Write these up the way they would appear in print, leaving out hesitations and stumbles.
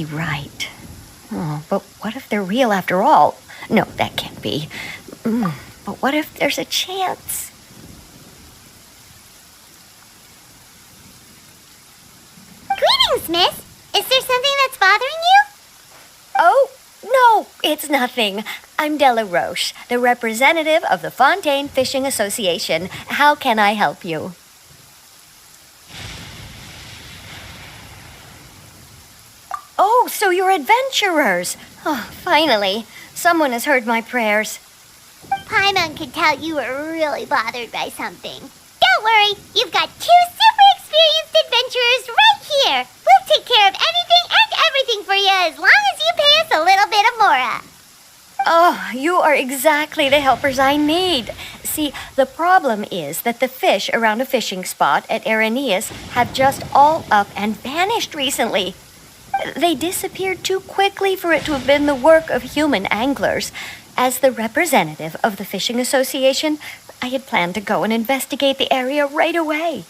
be right. Oh, but what if they're real after all? No, that can't be. But what if there's a chance? Greetings, miss. Is there something that's bothering you? Oh, no, it's nothing. I'm Della Roche, the representative of the Fontaine Fishing Association. How can I help you? Oh, so you're adventurers. Oh, finally. Someone has heard my prayers. Paimon could tell you were really bothered by something. Don't worry, you've got 2 super experienced adventurers right here. We'll take care of anything and everything for you as long as you pay us a little bit of mora. Oh, you are exactly the helpers I need. See, the problem is that the fish around a fishing spot at Irenaeus have just all up and vanished recently. They disappeared too quickly for it to have been the work of human anglers. As the representative of the Fishing Association, I had planned to go and investigate the area right away.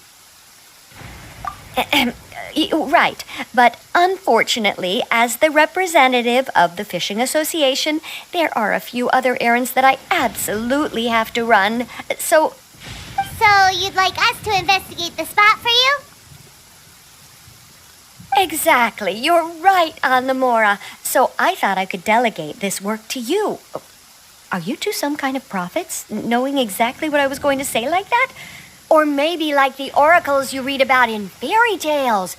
Right, but unfortunately, as the representative of the Fishing Association, there are a few other errands that I absolutely have to run. So you'd like us to investigate the spot for you? Exactly, you're right on the mora. So I thought I could delegate this work to you. Are you two some kind of prophets, knowing exactly what I was going to say like that? Or maybe like the oracles you read about in fairy tales?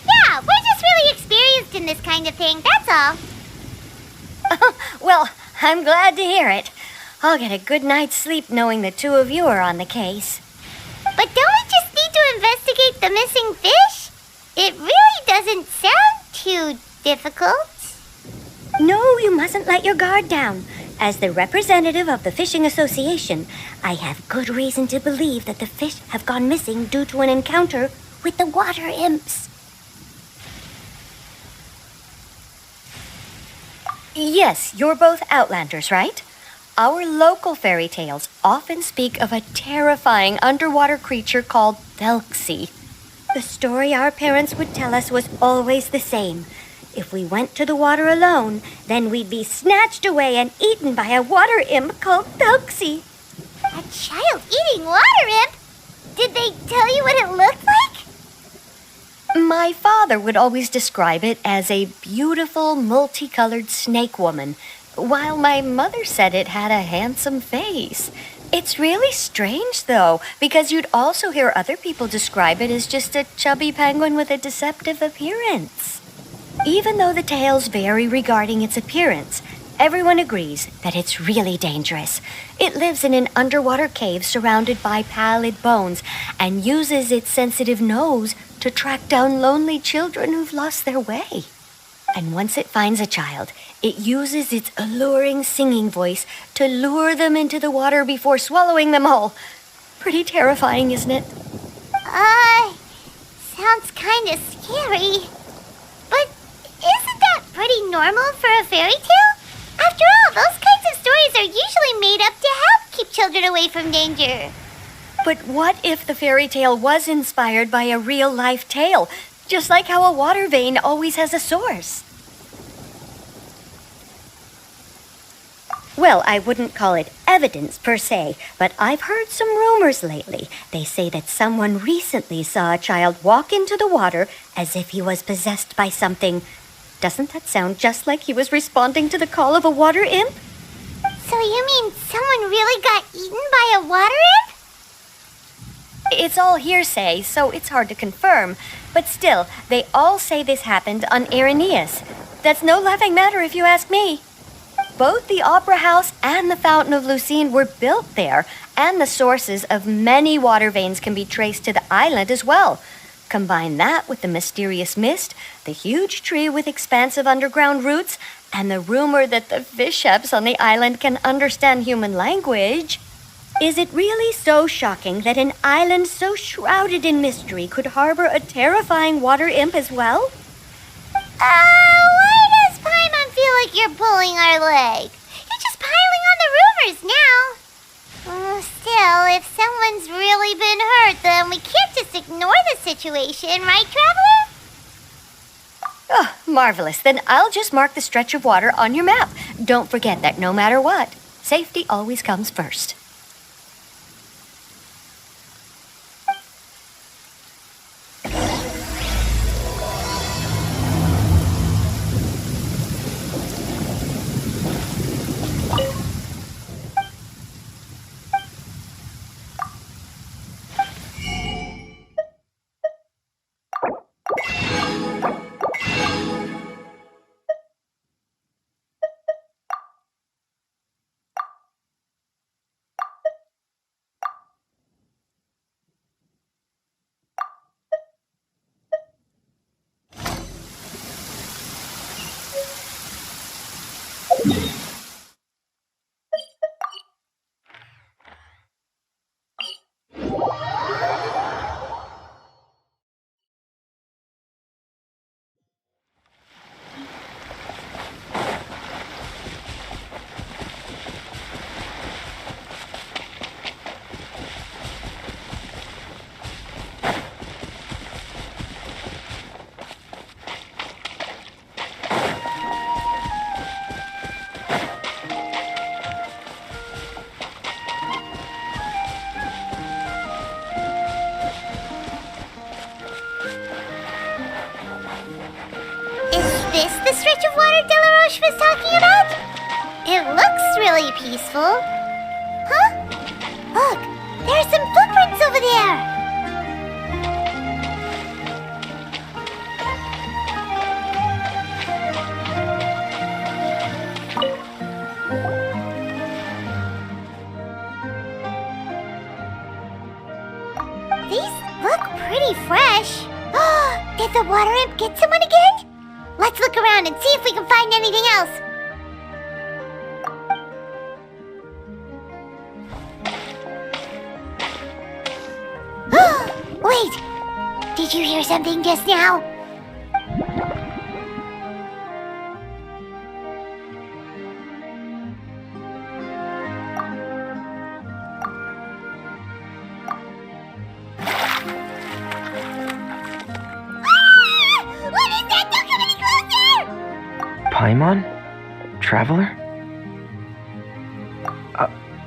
Yeah, we're just really experienced in this kind of thing, that's all. Well, I'm glad to hear it. I'll get a good night's sleep knowing the two of you are on the case. But don't we just need to investigate the missing fish? It really doesn't sound too difficult. No, you mustn't let your guard down. As the representative of the Fishing Association, I have good reason to believe that the fish have gone missing due to an encounter with the water imps. Yes, you're both Outlanders, right? Our local fairy tales often speak of a terrifying underwater creature called Thelxie. The story our parents would tell us was always the same. If we went to the water alone, then we'd be snatched away and eaten by a water imp called Thelxie. A child-eating water imp? Did they tell you what it looked like? My father would always describe it as a beautiful, multicolored snake woman, while my mother said it had a handsome face. It's really strange, though, because you'd also hear other people describe it as just a chubby penguin with a deceptive appearance. Even though the tales vary regarding its appearance, everyone agrees that it's really dangerous. It lives in an underwater cave surrounded by pallid bones and uses its sensitive nose to track down lonely children who've lost their way. And once it finds a child, it uses its alluring singing voice to lure them into the water before swallowing them whole. Pretty terrifying, isn't it? Sounds kind of scary. But isn't that pretty normal for a fairy tale? After all, those kinds of stories are usually made up to help keep children away from danger. But what if the fairy tale was inspired by a real-life tale, just like how a water vein always has a source? Well, I wouldn't call it evidence per se, but I've heard some rumors lately. They say that someone recently saw a child walk into the water as if he was possessed by something. Doesn't that sound just like he was responding to the call of a water imp? So you mean someone really got eaten by a water imp? It's all hearsay, so it's hard to confirm. But still, they all say this happened on Irenaeus. That's no laughing matter if you ask me. Both the Opera House and the Fountain of Lucine were built there, and the sources of many water veins can be traced to the island as well. Combine that with the mysterious mist, the huge tree with expansive underground roots, and the rumor that the fish chefs on the island can understand human language. Is it really so shocking that an island so shrouded in mystery could harbor a terrifying water imp as well? Why does Paimon feel like you're pulling our leg? You're just piling on the rumors now. Still, if someone's really been hurt, then we can't just ignore the situation, right, Traveler? Oh, marvelous. Then I'll just mark the stretch of water on your map. Don't forget that no matter what, safety always comes first. This the stretch of water Delaroche was talking about? It looks really peaceful. Huh? Look, there are some footprints over there. These look pretty fresh. Did the water imp get someone again? Let's look around and see if we can find anything else. Wait! Did you hear something just now? What is that? Don't come any closer! Paimon? Traveler?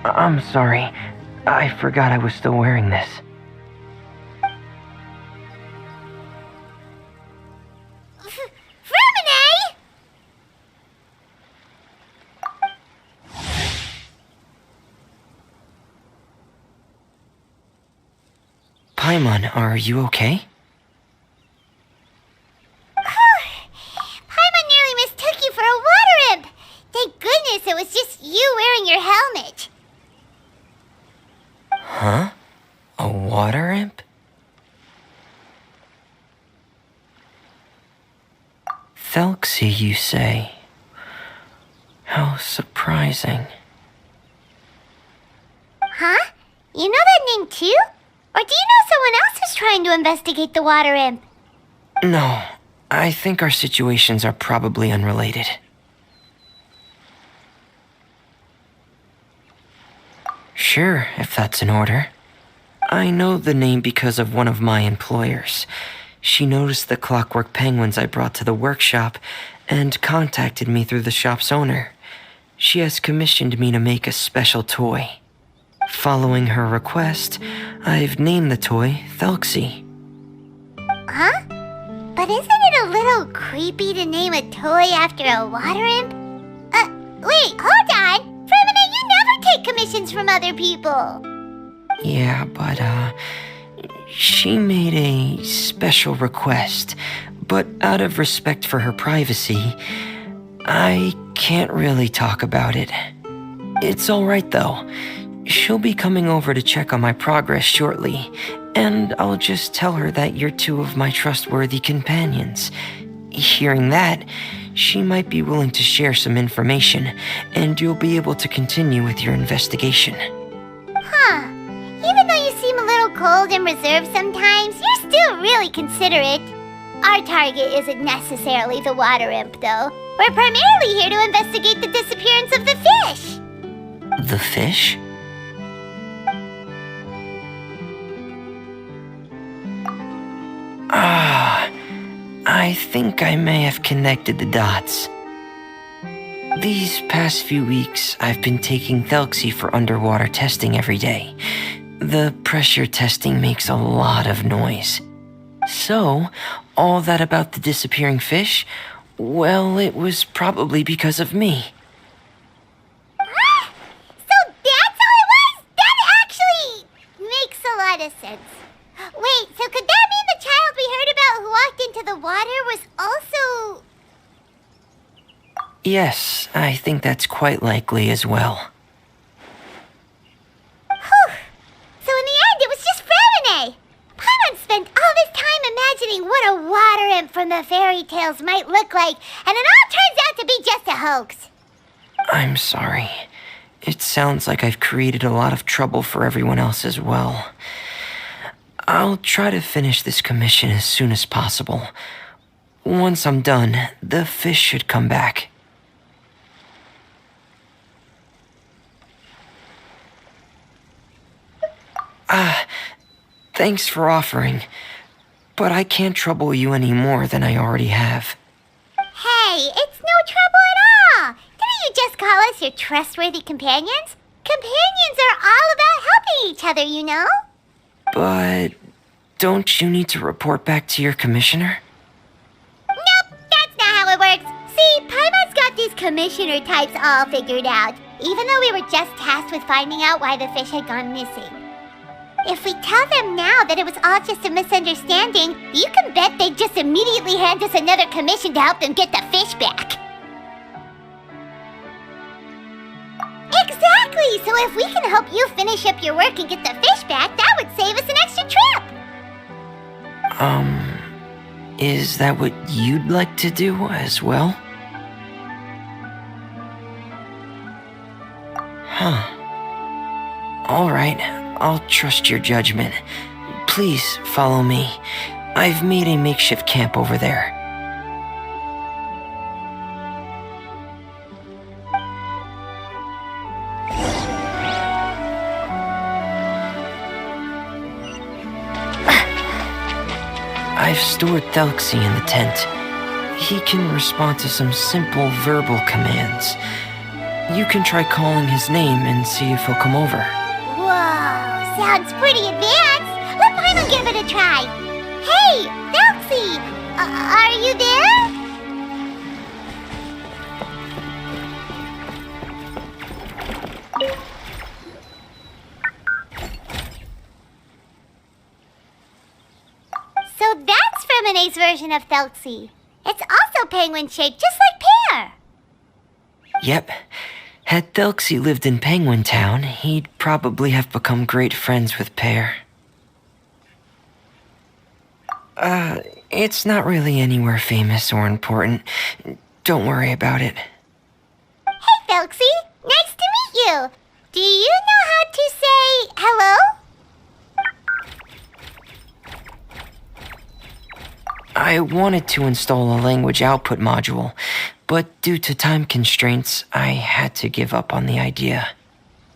I'm sorry. I forgot I was still wearing this. Fremine! Paimon, are you okay? Paimon nearly mistook you for a water imp. Thank goodness it was just you wearing your helmet. Huh? A water imp? Thelxie, you say? How surprising. Huh? You know that name too? Or do you know someone else is trying to investigate the water imp? No, I think our situations are probably unrelated. Sure, if that's in order. I know the name because of one of my employers. She noticed the clockwork penguins I brought to the workshop and contacted me through the shop's owner. She has commissioned me to make a special toy. Following her request, I've named the toy Thelxie. Huh? But isn't it a little creepy to name a toy after a water imp? Wait, hold on! Fremine, you never take commissions from other people! Yeah, but, she made a special request, but out of respect for her privacy, I can't really talk about it. It's alright though. She'll be coming over to check on my progress shortly, and I'll just tell her that you're two of my trustworthy companions. Hearing that, she might be willing to share some information, and you'll be able to continue with your investigation. Huh. Even though you seem a little cold and reserved sometimes, you're still really considerate. Our target isn't necessarily the water imp, though. We're primarily here to investigate the disappearance of the fish. The fish? I think I may have connected the dots. These past few weeks, I've been taking Thelxie for underwater testing every day. The pressure testing makes a lot of noise. So, all that about the disappearing fish? Well, it was probably because of me. So that's how it was? That actually makes a lot of sense. Wait, so could that mean the child we heard about who walked into the water was also... Yes, I think that's quite likely as well. Whew. So in the end, it was just Fremine. Paimon spent all this time imagining what a water imp from the fairy tales might look like, and it all turns out to be just a hoax. I'm sorry. It sounds like I've created a lot of trouble for everyone else as well. I'll try to finish this commission as soon as possible. Once I'm done, the fish should come back. Thanks for offering, but I can't trouble you any more than I already have. Hey, it's no trouble at all. Didn't you just call us your trustworthy companions? Companions are all about helping each other, you know? But don't you need to report back to your commissioner? Nope, that's not how it works. See, Paimon's got these commissioner types all figured out, even though we were just tasked with finding out why the fish had gone missing. If we tell them now that it was all just a misunderstanding, you can bet they'd just immediately hand us another commission to help them get the fish back. Exactly! So if we can help you finish up your work and get the fish back, that would save us an extra trip! Is that what you'd like to do as well? Huh. All right, I'll trust your judgment. Please follow me. I've made a makeshift camp over there. I've stored Thelxie in the tent. He can respond to some simple verbal commands. You can try calling his name and see if he'll come over. Whoa, sounds pretty advanced. Let Paimon give it a try. Hey, Thelxie, are you there? So that's Fremine's version of Thelxie. It's also penguin-shaped, just like Pear. Yep. Had Thelxie lived in Penguin Town, he'd probably have become great friends with Pear. It's not really anywhere famous or important. Don't worry about it. Hey, Thelxie. Nice to meet you. Do you know how to say hello? I wanted to install a language output module, but due to time constraints, I had to give up on the idea.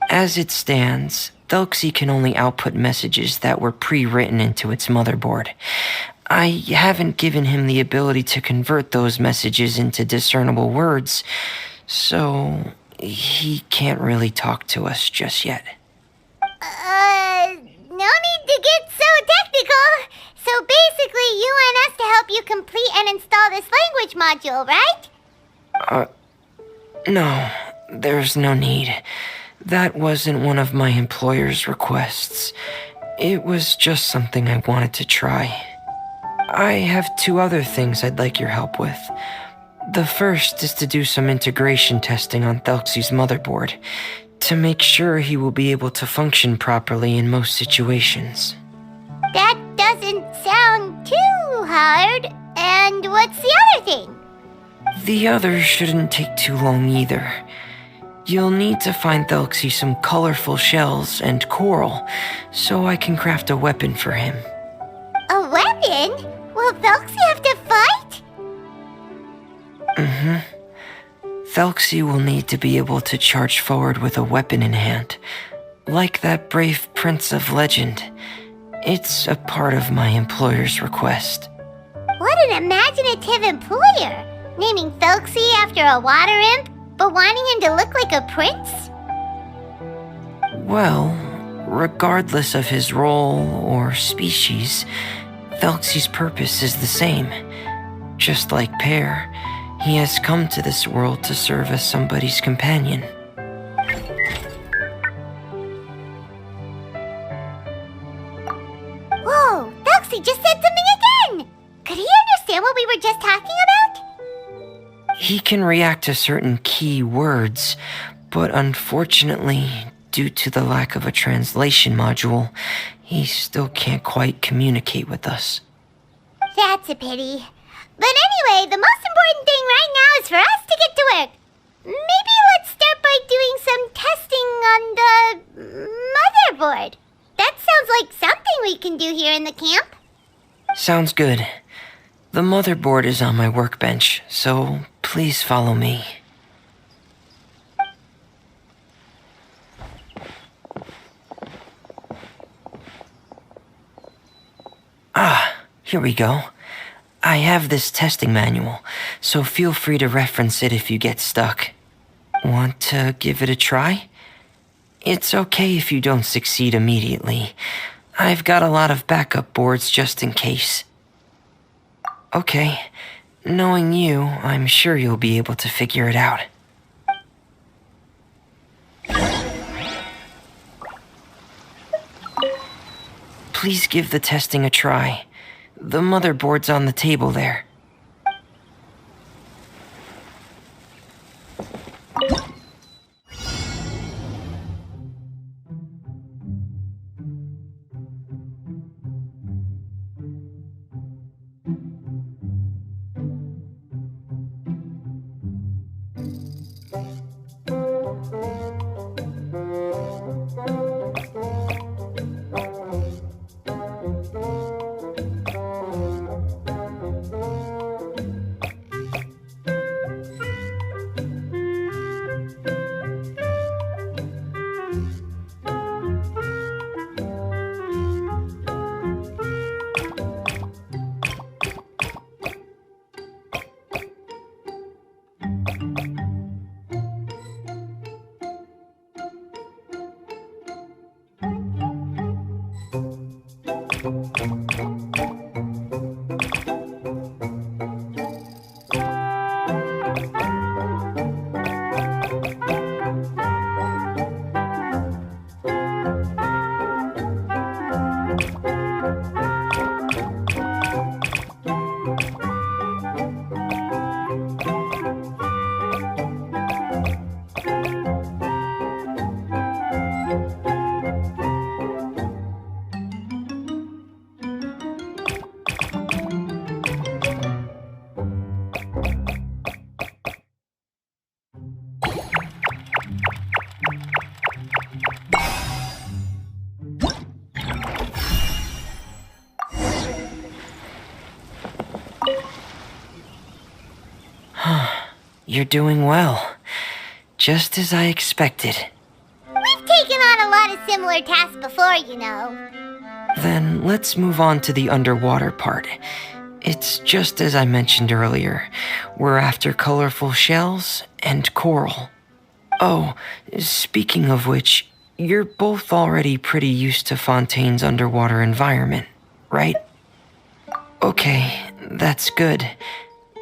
As it stands, Thelxie can only output messages that were pre-written into its motherboard. I haven't given him the ability to convert those messages into discernible words, so he can't really talk to us just yet. No need to get so technical. So basically, you want us to help you complete and install this language module, right? No, there's no need. That wasn't one of my employer's requests. It was just something I wanted to try. I have 2 other things I'd like your help with. The first is to do some integration testing on Thelxie's motherboard, to make sure he will be able to function properly in most situations. That doesn't sound too hard. And what's the other thing? The other shouldn't take too long either. You'll need to find Thelxie some colorful shells and coral, so I can craft a weapon for him. A weapon? Will Thelxie have to fight? Thelxie will need to be able to charge forward with a weapon in hand, like that brave prince of legend. It's a part of my employer's request. What an imaginative employer, naming Felxie after a water imp, but wanting him to look like a prince? Well, regardless of his role or species, Felxie's purpose is the same. Just like Pear, he has come to this world to serve as somebody's companion. Whoa, Felxie just said something again! Could he understand what we were just talking about? He can react to certain key words, but unfortunately, due to the lack of a translation module, he still can't quite communicate with us. That's a pity. But anyway, the most important thing right now is for us to get to work. Maybe let's start by doing some testing on the motherboard. That sounds like something we can do here in the camp. Sounds good. The motherboard is on my workbench, so please follow me. Here we go. I have this testing manual, so feel free to reference it if you get stuck. Want to give it a try? It's okay if you don't succeed immediately. I've got a lot of backup boards just in case. Okay, knowing you, I'm sure you'll be able to figure it out. Please give the testing a try. The motherboard's on the table there. You're doing well. Just as I expected. We've taken on a lot of similar tasks before, you know. Then let's move on to the underwater part. It's just as I mentioned earlier. We're after colorful shells and coral. Oh, speaking of which, you're both already pretty used to Fontaine's underwater environment, right? Okay, that's good.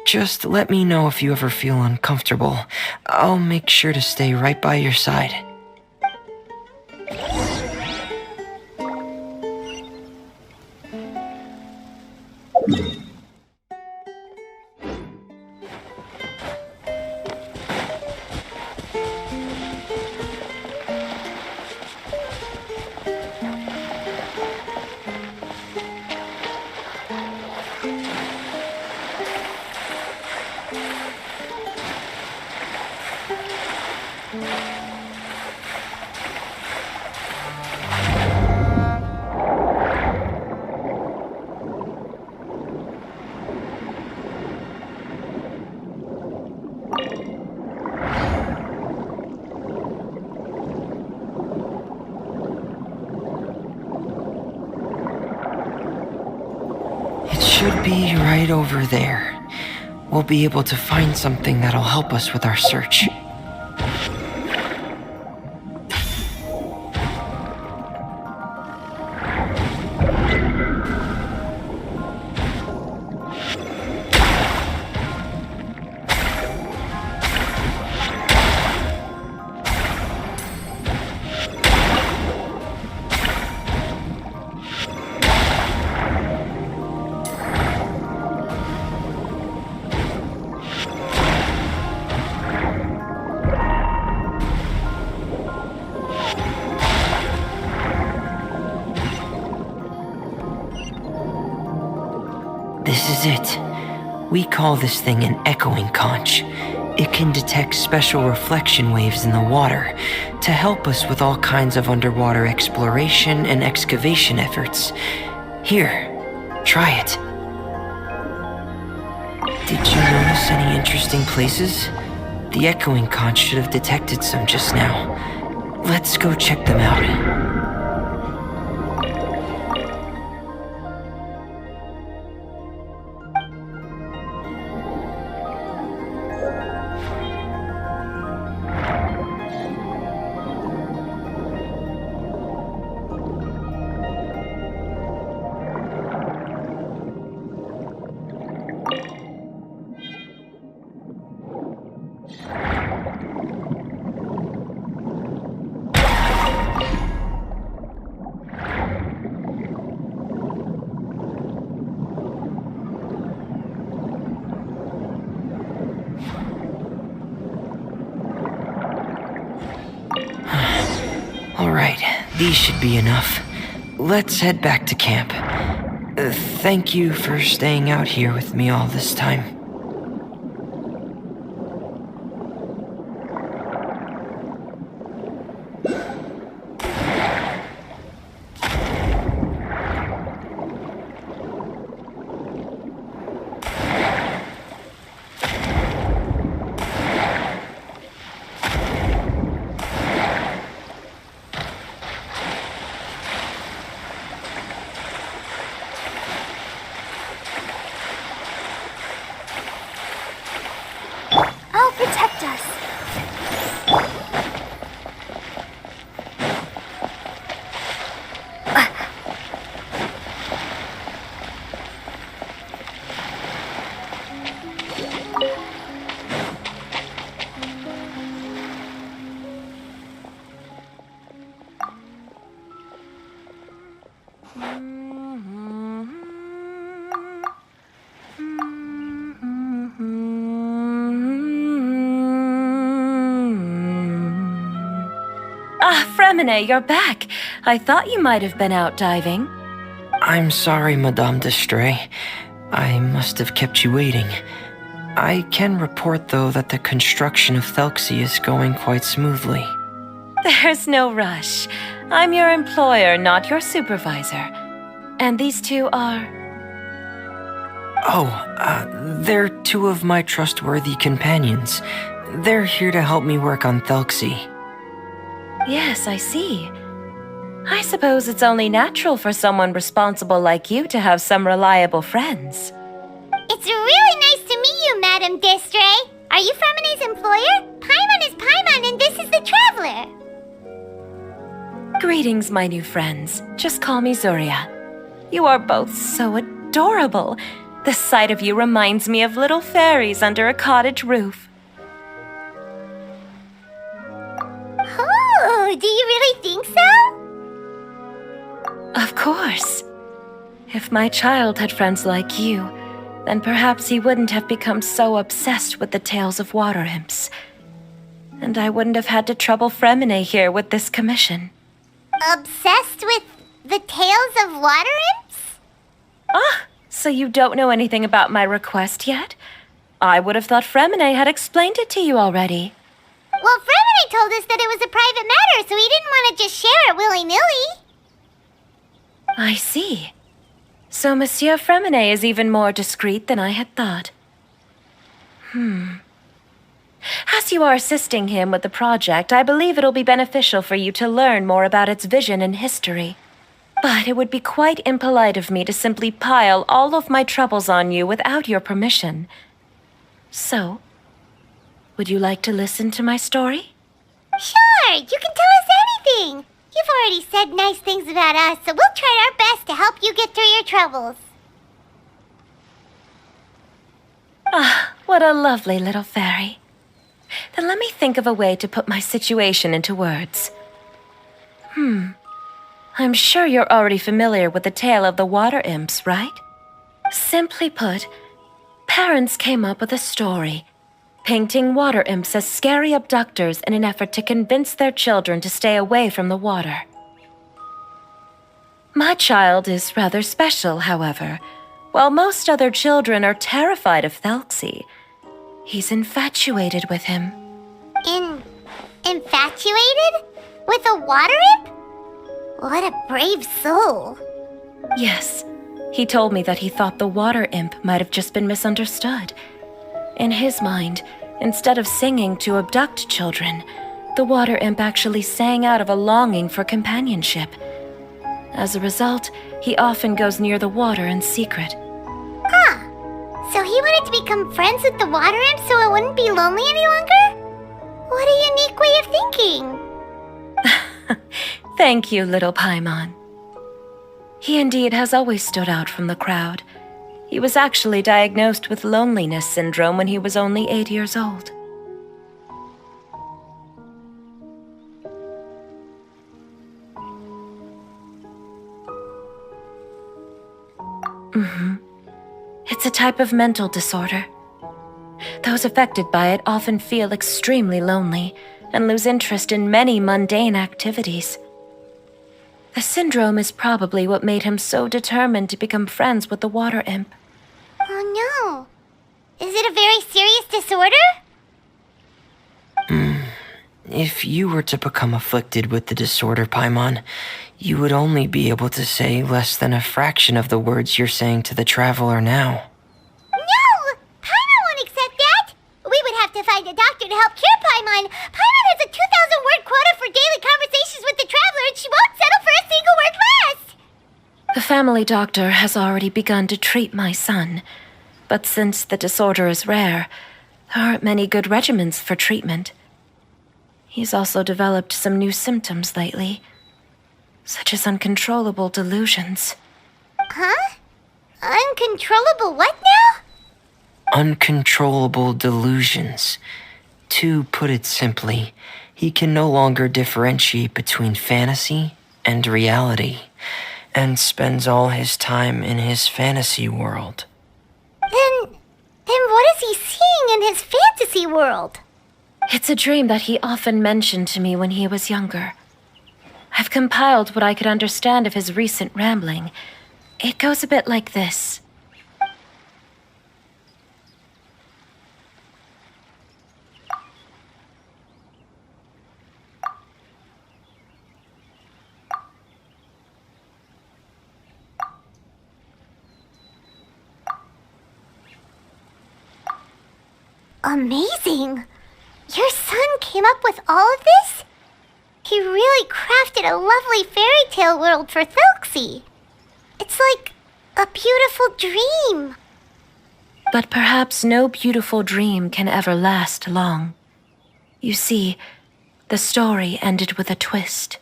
Just let me know if you ever feel uncomfortable. I'll make sure to stay right by your side. should be right over there. We'll be able to find something that'll help us with our search. This is it. We call this thing an echoing conch. It can detect special reflection waves in the water to help us with all kinds of underwater exploration and excavation efforts. Here, try it. Did you notice any interesting places? The echoing conch should have detected some just now. Let's go check them out. Alright, these should be enough. Let's head back to camp. Thank you for staying out here with me all this time. I'll protect us. Ah, Fremine, you're back. I thought you might have been out diving. I'm sorry, Madame d'Estray. I must have kept you waiting. I can report, though, that the construction of Thelxie is going quite smoothly. There's no rush. I'm your employer, not your supervisor. And these two are... They're two of my trustworthy companions. They're here to help me work on Thelxie. Yes, I see. I suppose it's only natural for someone responsible like you to have some reliable friends. It's really nice to meet you, Madame d'Estray. Are you Fremine's employer? Paimon is Paimon, and this is the Traveler. Greetings, my new friends. Just call me Zuria. You are both so adorable. The sight of you reminds me of little fairies under a cottage roof. Oh, do you really think so? Of course. If my child had friends like you, then perhaps he wouldn't have become so obsessed with the tales of water imps. And I wouldn't have had to trouble Fremine here with this commission. Obsessed with the tales of water imps? Ah, so you don't know anything about my request yet? I would have thought Fremine had explained it to you already. Well, Fremine told us that it was a private matter, so he didn't want to just share it willy-nilly. I see. So Monsieur Fremine is even more discreet than I had thought. As you are assisting him with the project, I believe it'll be beneficial for you to learn more about its vision and history. But it would be quite impolite of me to simply pile all of my troubles on you without your permission. So, would you like to listen to my story? Sure, you can tell us anything. You've already said nice things about us, so we'll try our best to help you get through your troubles. Ah, what a lovely little fairy. Then let me think of a way to put my situation into words. I'm sure you're already familiar with the tale of the water imps, right? Simply put, parents came up with a story, painting water imps as scary abductors in an effort to convince their children to stay away from the water. My child is rather special, however. While most other children are terrified of Thelxie, he's infatuated with him. Infatuated? With a water imp? What a brave soul. Yes, he told me that he thought the water imp might have just been misunderstood. In his mind, instead of singing to abduct children, the water imp actually sang out of a longing for companionship. As a result, he often goes near the water in secret. Huh. So he wanted to become friends with the water imp so it wouldn't be lonely any longer? What a unique way of thinking. Thank you, little Paimon. He indeed has always stood out from the crowd. He was actually diagnosed with loneliness syndrome when he was only 8 years old. It's a type of mental disorder. Those affected by it often feel extremely lonely and lose interest in many mundane activities. The syndrome is probably what made him so determined to become friends with the water imp. Oh no. Is it a very serious disorder? If you were to become afflicted with the disorder, Paimon, you would only be able to say less than a fraction of the words you're saying to the traveler now. No! Paimon won't accept that! We would have to find a doctor to help cure Paimon. Paimon has a 2,000-word quota for daily conversations with the traveler, and she won't settle for a single word less! The family doctor has already begun to treat my son, but since the disorder is rare, there aren't many good regimens for treatment. He's also developed some new symptoms lately, such as uncontrollable delusions. Huh? Uncontrollable what now? Uncontrollable delusions. To put it simply, he can no longer differentiate between fantasy and reality, and spends all his time in his fantasy world. Then what is he seeing in his fantasy world? It's a dream that he often mentioned to me when he was younger. I've compiled what I could understand of his recent rambling. It goes a bit like this. Amazing! Your son came up with all of this? He really crafted a lovely fairy tale world for Thelxie. It's like a beautiful dream. But perhaps no beautiful dream can ever last long. You see, the story ended with a twist.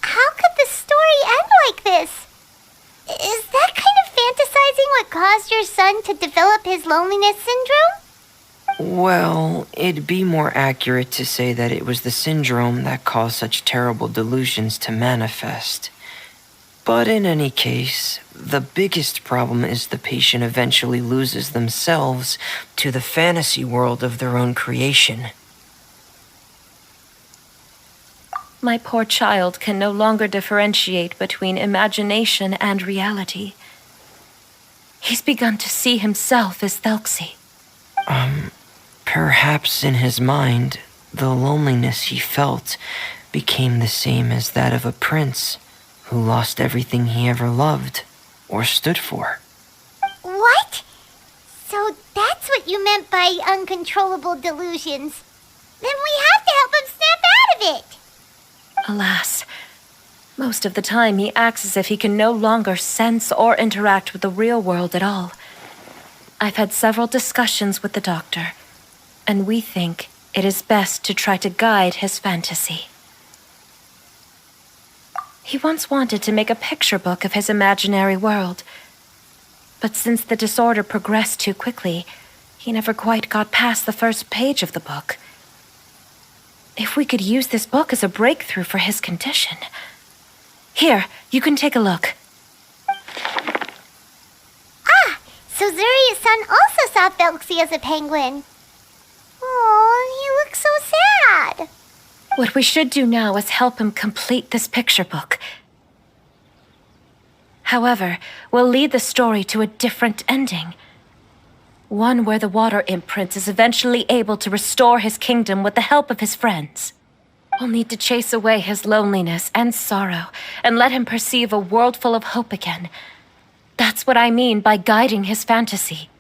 How could the story end like this? Is that kind of fantasizing what caused your son to develop his loneliness syndrome? Well, it'd be more accurate to say that it was the syndrome that caused such terrible delusions to manifest. But in any case, the biggest problem is the patient eventually loses themselves to the fantasy world of their own creation. My poor child can no longer differentiate between imagination and reality. He's begun to see himself as Thelxie. Perhaps in his mind, the loneliness he felt became the same as that of a prince who lost everything he ever loved or stood for. What? So that's what you meant by uncontrollable delusions. Then we have to help him snap out of it. Alas, most of the time he acts as if he can no longer sense or interact with the real world at all. I've had several discussions with the doctor, and we think it is best to try to guide his fantasy. He once wanted to make a picture book of his imaginary world, but since the disorder progressed too quickly, he never quite got past the first page of the book. If we could use this book as a breakthrough for his condition. Here, you can take a look. So Zuria's son also saw Felxie as a penguin. Oh, he looks so sad. What we should do now is help him complete this picture book. However, we'll lead the story to a different ending. One where the Water Imp Prince is eventually able to restore his kingdom with the help of his friends. We'll need to chase away his loneliness and sorrow and let him perceive a world full of hope again. That's what I mean by guiding his fantasy.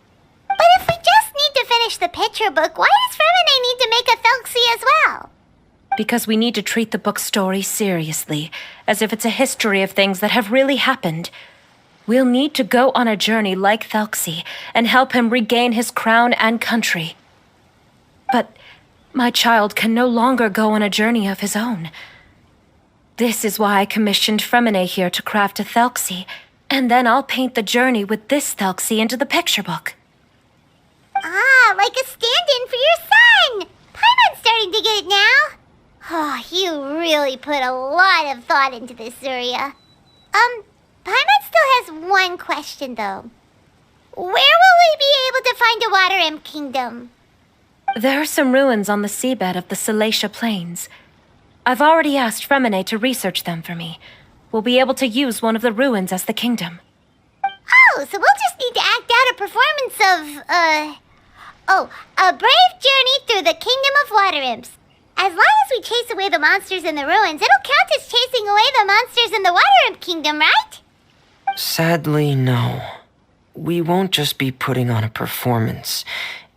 But if we just need to finish the picture book, why does Fremine need to make a Felxie as well? Because we need to treat the book's story seriously, as if it's a history of things that have really happened. We'll need to go on a journey like Felxie and help him regain his crown and country. But my child can no longer go on a journey of his own. This is why I commissioned Fremine here to craft a Felxie, and then I'll paint the journey with this Felxie into the picture book. Ah, like a stand-in for your son! Paimon's starting to get it now. Oh, you really put a lot of thought into this, Zuria. Paimon still has one question, though. Where will we be able to find a Water Imp Kingdom? There are some ruins on the seabed of the Salacia Plains. I've already asked Fremine to research them for me. We'll be able to use one of the ruins as the kingdom. Oh, so we'll just need to act out a performance of, a brave journey through the Kingdom of Water Imps. As long as we chase away the monsters in the ruins, it'll count as chasing away the monsters in the Water Imp Kingdom, right? Sadly, no. We won't just be putting on a performance.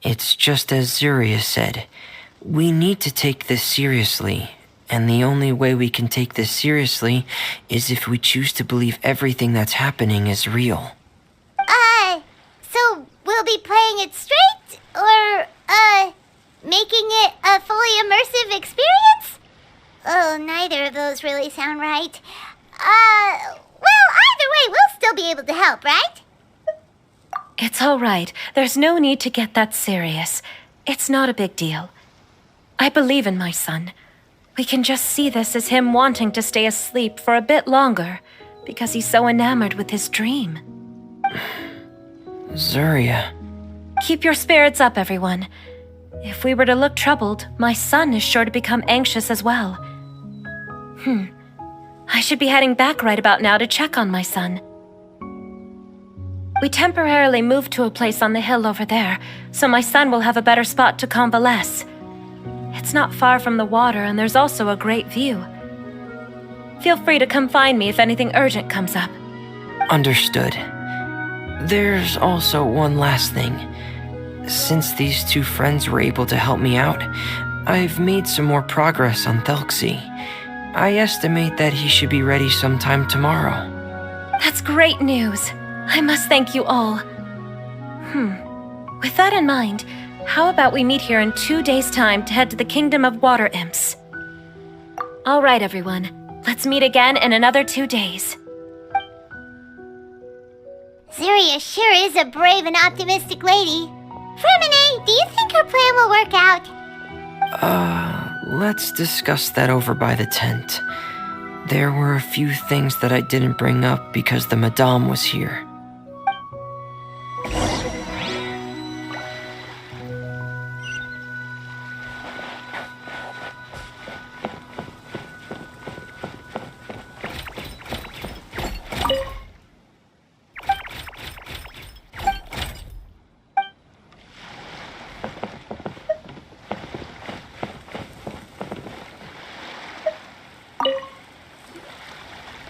It's just as Zuria said. We need to take this seriously. And the only way we can take this seriously is if we choose to believe everything that's happening is real. So we'll be playing it straight? Or, making it a fully immersive experience? Oh, neither of those really sound right. Well, either way, we'll still be able to help, right? It's all right. There's no need to get that serious. It's not a big deal. I believe in my son. We can just see this as him wanting to stay asleep for a bit longer because he's so enamored with his dream. Zuria. Keep your spirits up, everyone. If we were to look troubled, my son is sure to become anxious as well. I should be heading back right about now to check on my son. We temporarily moved to a place on the hill over there, so my son will have a better spot to convalesce. It's not far from the water, and there's also a great view. Feel free to come find me if anything urgent comes up. Understood. There's also one last thing. Since these two friends were able to help me out, I've made some more progress on Felxie. I estimate that he should be ready sometime tomorrow. That's great news. I must thank you all. With that in mind, how about we meet here in 2 days' time to head to the Kingdom of Water Imps? All right, everyone. Let's meet again in another 2 days. Zuria sure is a brave and optimistic lady. Fremine, do you think her plan will work out? Let's discuss that over by the tent. There were a few things that I didn't bring up because the Madame was here.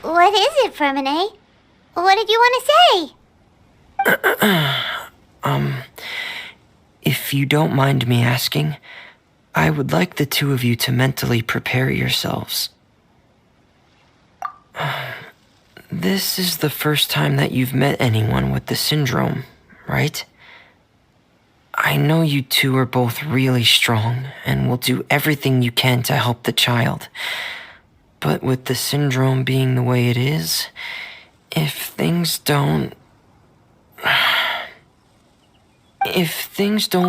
What is it, Fermine? What did you want to say? If you don't mind me asking, I would like the two of you to mentally prepare yourselves. This is the first time that you've met anyone with the syndrome, right? I know you two are both really strong and will do everything you can to help the child. But with the syndrome being the way it is, if things don't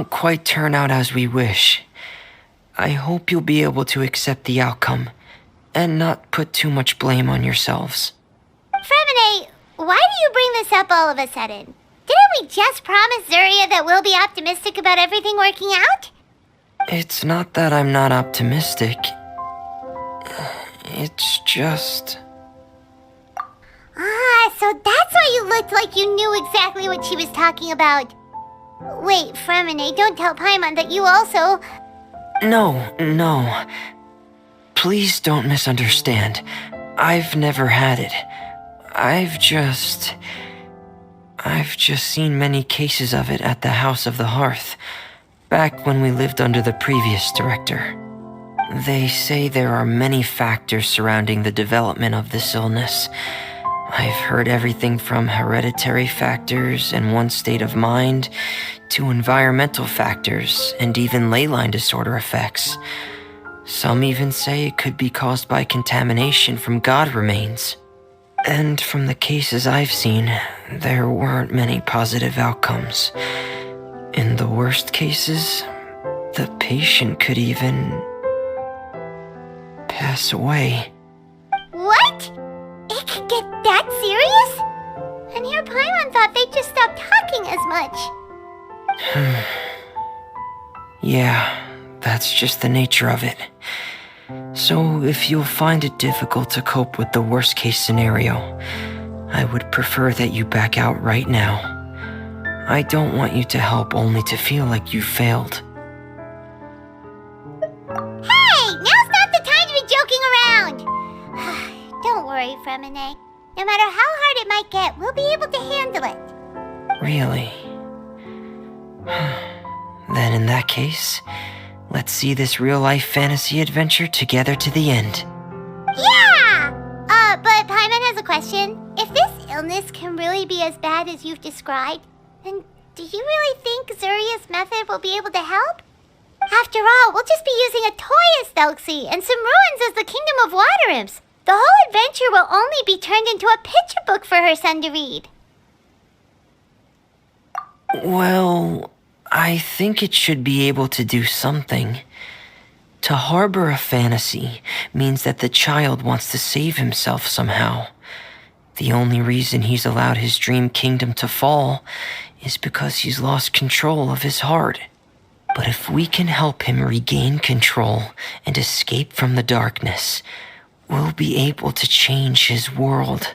quite turn out as we wish, I hope you'll be able to accept the outcome and not put too much blame on yourselves. Fermine, why do you bring this up all of a sudden? Didn't we just promise Zuria that we'll be optimistic about everything working out? It's not that I'm not optimistic. It's just... So that's why you looked like you knew exactly what she was talking about. Wait, Fermine, don't tell Paimon that you also... No. Please don't misunderstand. I've never had it. I've just seen many cases of it at the House of the Hearth, back when we lived under the previous director. They say there are many factors surrounding the development of this illness. I've heard everything from hereditary factors and one's state of mind, to environmental factors and even ley line disorder effects. Some even say it could be caused by contamination from god remains. And from the cases I've seen, there weren't many positive outcomes. In the worst cases, the patient could even pass away. What? It could get that serious? And here Paimon thought they just stopped talking as much. Yeah, that's just the nature of it. So if you'll find it difficult to cope with the worst case scenario, I would prefer that you back out right now. I don't want you to help only to feel like you failed. Hey, now's not the time to be joking around. Don't worry, Fermine. No matter how hard it might get, we'll be able to handle it. Really? Then in that case, let's see this real-life fantasy adventure together to the end. Yeah! But Paimon has a question. If this illness can really be as bad as you've described, then do you really think Zuria's method will be able to help? After all, we'll just be using a toy as Thelxie and some ruins as the Kingdom of Water Imps. The whole adventure will only be turned into a picture book for her son to read. Well, I think it should be able to do something. To harbor a fantasy means that the child wants to save himself somehow. The only reason he's allowed his dream kingdom to fall is because he's lost control of his heart. But if we can help him regain control and escape from the darkness, we'll be able to change his world.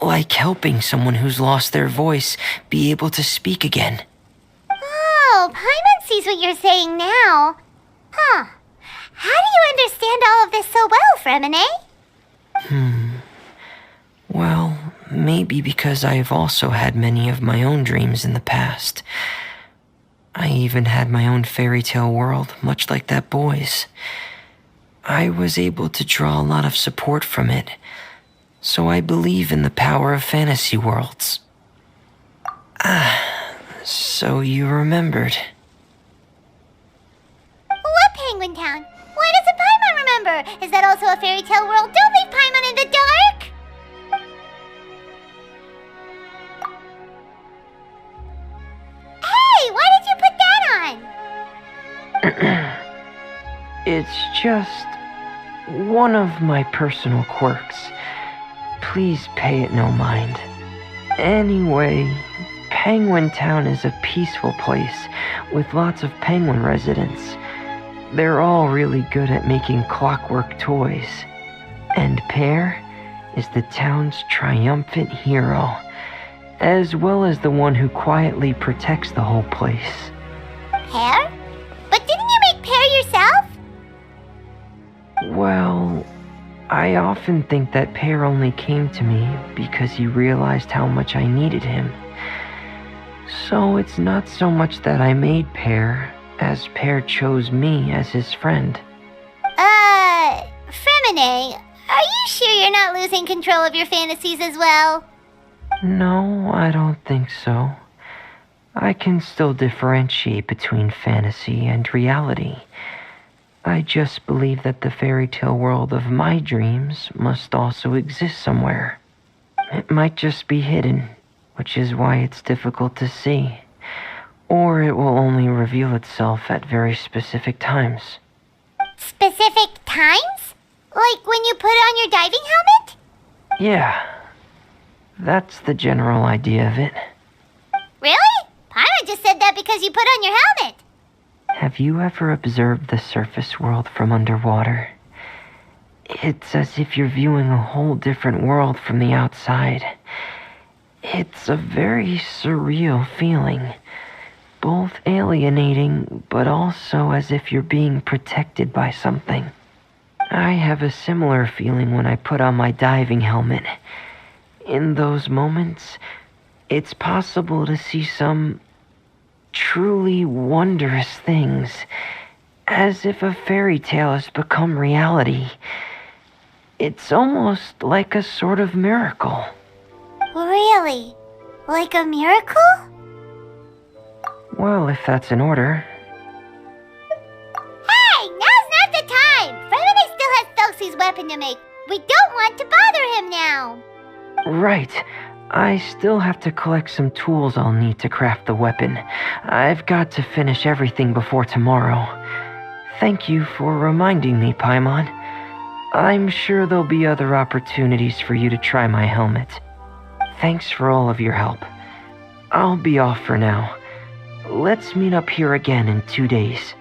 Like helping someone who's lost their voice be able to speak again. Oh, Paimon sees what you're saying now. Huh. How do you understand all of this so well, Fermine? Well, maybe because I have also had many of my own dreams in the past. I even had my own fairy tale world, much like that boy's. I was able to draw a lot of support from it, so I believe in the power of fantasy worlds. So you remembered. What Penguin Town? Why doesn't Paimon remember? Is that also a fairy tale world? Don't leave Paimon in the dark! Hey, why did you put that on? It's just one of my personal quirks. Please pay it no mind. Anyway, Penguin Town is a peaceful place with lots of penguin residents. They're all really good at making clockwork toys. And Pear is the town's triumphant hero, as well as the one who quietly protects the whole place. Pear? But didn't you make Pear yourself? Well, I often think that Pear only came to me because he realized how much I needed him. So it's not so much that I made Pear, as Pear chose me as his friend. Fremine, are you sure you're not losing control of your fantasies as well? No, I don't think so. I can still differentiate between fantasy and reality. I just believe that the fairy tale world of my dreams must also exist somewhere. It might just be hidden, which is why it's difficult to see. Or it will only reveal itself at very specific times. Specific times? Like when you put on your diving helmet? Yeah, that's the general idea of it. Really? Paimon just said that because you put on your helmet. Have you ever observed the surface world from underwater? It's as if you're viewing a whole different world from the outside. It's a very surreal feeling. Both alienating, but also as if you're being protected by something. I have a similar feeling when I put on my diving helmet. In those moments, it's possible to see some truly wondrous things, as if a fairy tale has become reality. It's almost like a sort of miracle. Really? Like a miracle? Well, if that's in order. Hey, now's not the time! Fremine still has Thelxie's weapon to make. We don't want to bother him now. Right. I still have to collect some tools I'll need to craft the weapon. I've got to finish everything before tomorrow. Thank you for reminding me, Paimon. I'm sure there'll be other opportunities for you to try my helmet. Thanks for all of your help. I'll be off for now. Let's meet up here again in 2 days.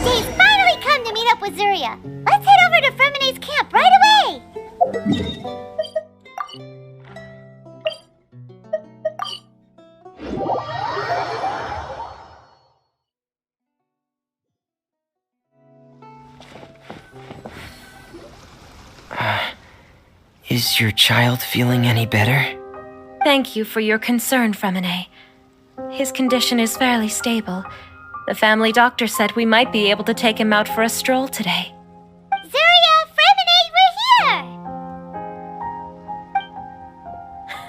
Dave's finally come to meet up with Zuria. Let's head over to Fremene's camp right away! Is your child feeling any better? Thank you for your concern, Fremine. His condition is fairly stable. The family doctor said we might be able to take him out for a stroll today. Zuria, Fremene, we're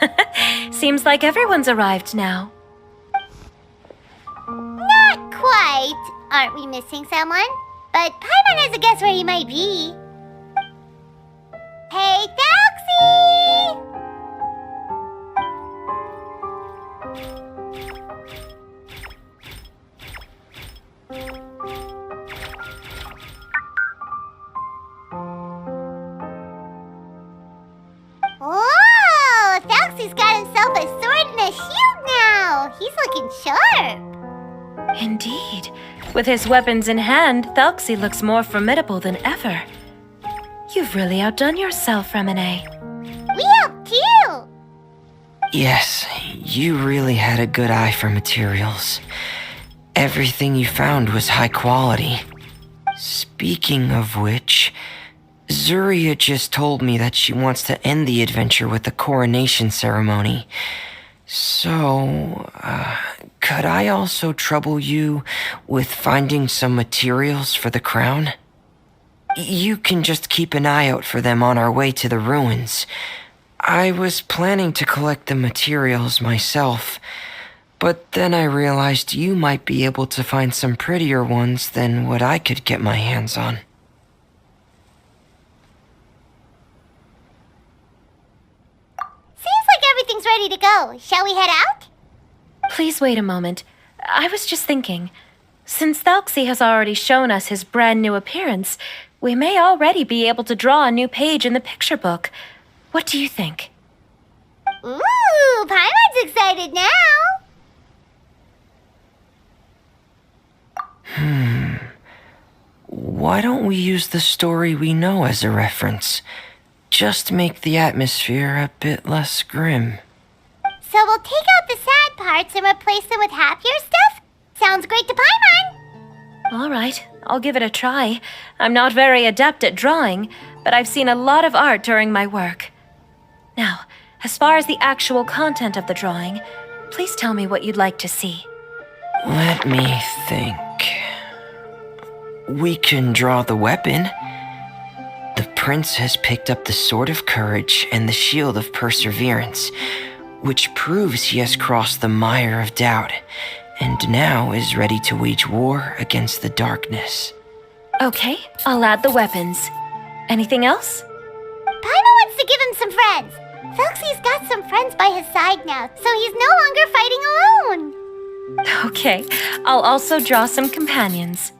here! Seems like everyone's arrived now. Not quite. Aren't we missing someone? But Paimon has a guess where he might be. Hey, Thalxie! Whoa! Thalxie's got himself a sword and a shield now! He's looking sharp! Indeed. With his weapons in hand, Thalxie looks more formidable than ever. You've really outdone yourself, Fremine. We helped you! Yes, you really had a good eye for materials. Everything you found was high quality. Speaking of which, Zuria just told me that she wants to end the adventure with the coronation ceremony. So, could I also trouble you with finding some materials for the crown? You can just keep an eye out for them on our way to the ruins. I was planning to collect the materials myself, but then I realized you might be able to find some prettier ones than what I could get my hands on. Seems like everything's ready to go. Shall we head out? Please wait a moment. I was just thinking. Since Thalxie has already shown us his brand new appearance, we may already be able to draw a new page in the picture book. What do you think? Ooh, Paimon's excited now! Why don't we use the story we know as a reference? Just make the atmosphere a bit less grim. So we'll take out the sad parts and replace them with happier stuff? Sounds great to Paimon! All right, I'll give it a try. I'm not very adept at drawing, but I've seen a lot of art during my work. Now, as far as the actual content of the drawing, please tell me what you'd like to see. Let me think. We can draw the weapon. The prince has picked up the Sword of Courage and the Shield of Perseverance, which proves he has crossed the mire of doubt, and now is ready to wage war against the darkness. Okay, I'll add the weapons. Anything else? Paimon wants to give him some friends. Thalxie's got some friends by his side now, so he's no longer fighting alone. Okay, I'll also draw some companions.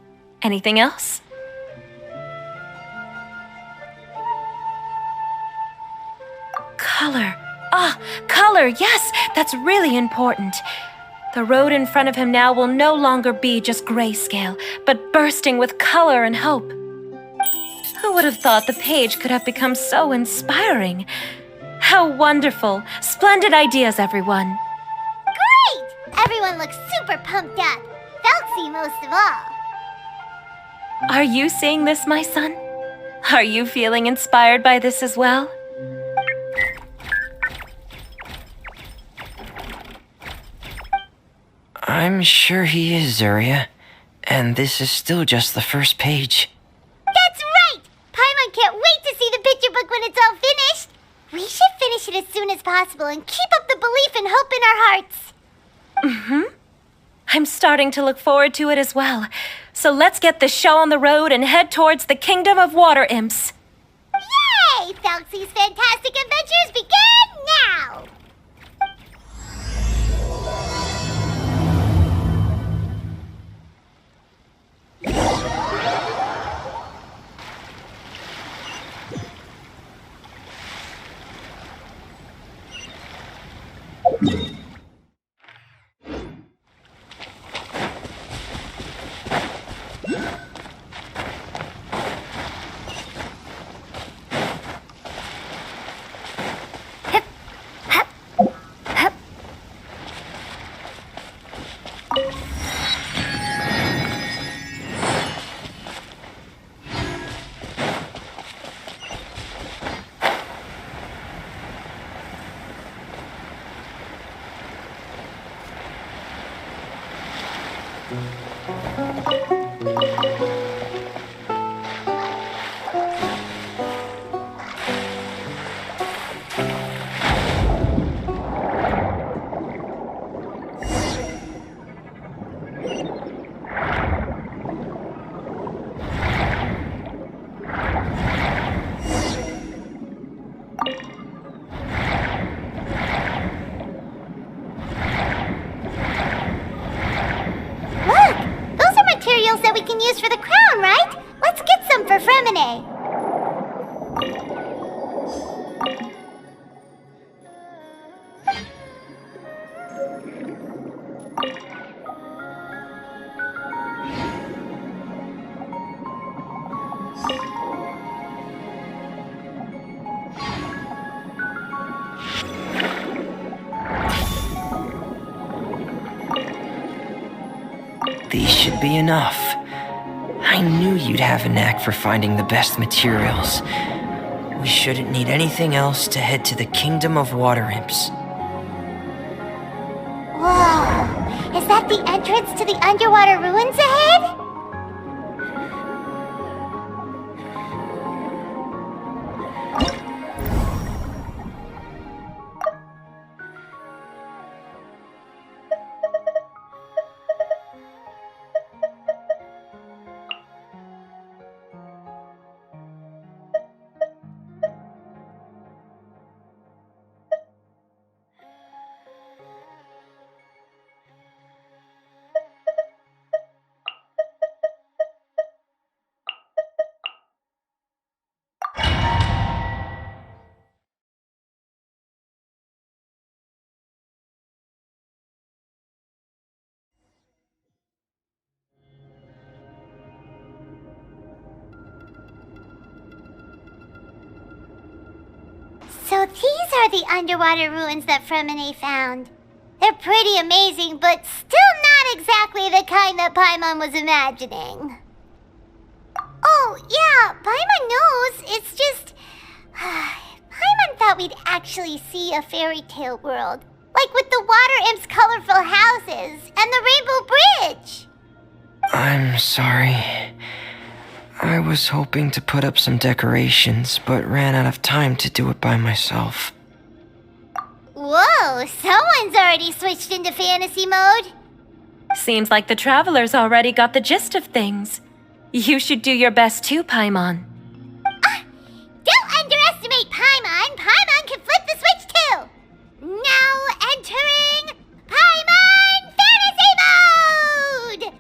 Anything else? Color. Color, yes, that's really important. The road in front of him now will no longer be just grayscale, but bursting with color and hope. Who would have thought the page could have become so inspiring? How wonderful! Splendid ideas, everyone! Great! Everyone looks super pumped up. Thalxie most of all. Are you seeing this, my son? Are you feeling inspired by this as well? I'm sure he is, Zuria. And this is still just the first page. That's right! Paimon can't wait to see the picture book when it's all finished. soon as possible and keep up the belief and hope in our hearts. I'm starting to look forward to it as well. So let's get this show on the road and head towards the Kingdom of Water Imps. Yay! Phelpsy's Fantastic Adventures begin now! That we can use for the crown, right? Let's get some for Fremine. These should be enough. I knew you'd have a knack for finding the best materials. We shouldn't need anything else to head to the Kingdom of Water Imps. Whoa! Is that the entrance to the underwater ruins ahead? So these are the underwater ruins that Fremine found. They're pretty amazing, but still not exactly the kind that Paimon was imagining. Oh, yeah, Paimon knows. It's just... Paimon thought we'd actually see a fairy tale world. Like with the Water Imp's colorful houses and the Rainbow Bridge. I'm sorry. I was hoping to put up some decorations, but ran out of time to do it by myself. Whoa, someone's already switched into fantasy mode. Seems like the travelers already got the gist of things. You should do your best too, Paimon. Don't underestimate Paimon. Paimon can flip the switch too. Now entering Paimon Fantasy Mode!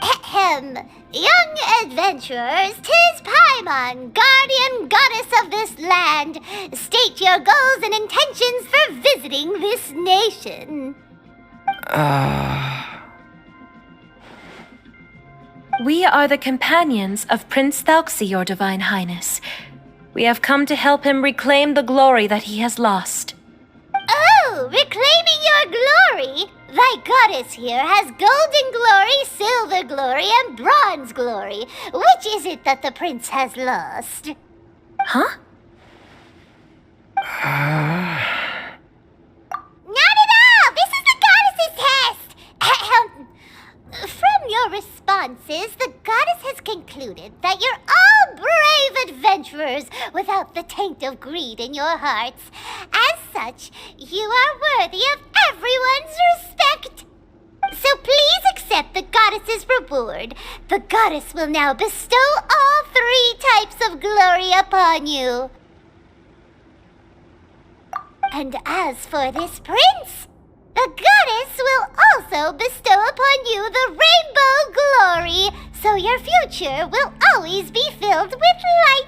Ahem. Young adventurers, 'tis Paimon, guardian goddess of this land. State your goals and intentions for visiting this nation. We are the companions of Prince Thalxi, your Divine Highness. We have come to help him reclaim the glory that he has lost. Oh, reclaiming your glory? Thy goddess here has golden glory, silver glory, and bronze glory. Which is it that the prince has lost? Huh? Not at all! This is the goddess's test! From your responses, the goddess has concluded that you're all brave adventurers without the taint of greed in your hearts. As such, you are worthy of everyone's respect. So please accept the goddess's reward. The goddess will now bestow all 3 types of glory upon you. And as for this prince, the goddess will also bestow upon you the rainbow glory, so your future will always be filled with light.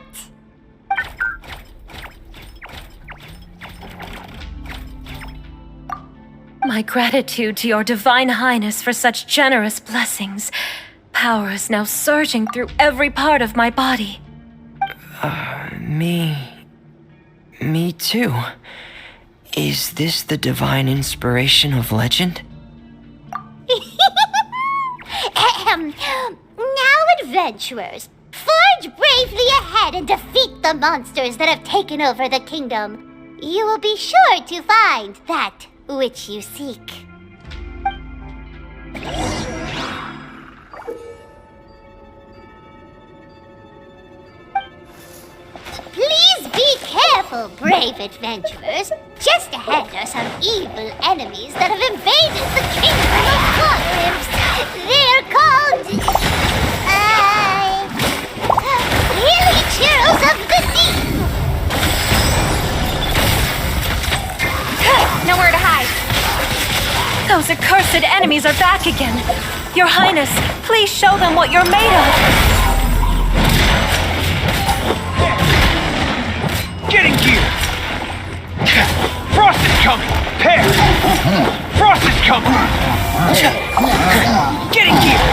My gratitude to your divine highness for such generous blessings. Power is now surging through every part of my body. Me too. Is this the divine inspiration of legend? Now, adventurers, forge bravely ahead and defeat the monsters that have taken over the kingdom. You will be sure to find that which you seek. Please be careful, brave adventurers. Just ahead are some evil enemies that have invaded the kingdom of water imps. They're called... Healing Churros of the Deep. Nowhere to hide. Those accursed enemies are back again. Your Highness, please show them what you're made of. Get in gear! Frost is coming! Pair! Frost is coming! Get in gear!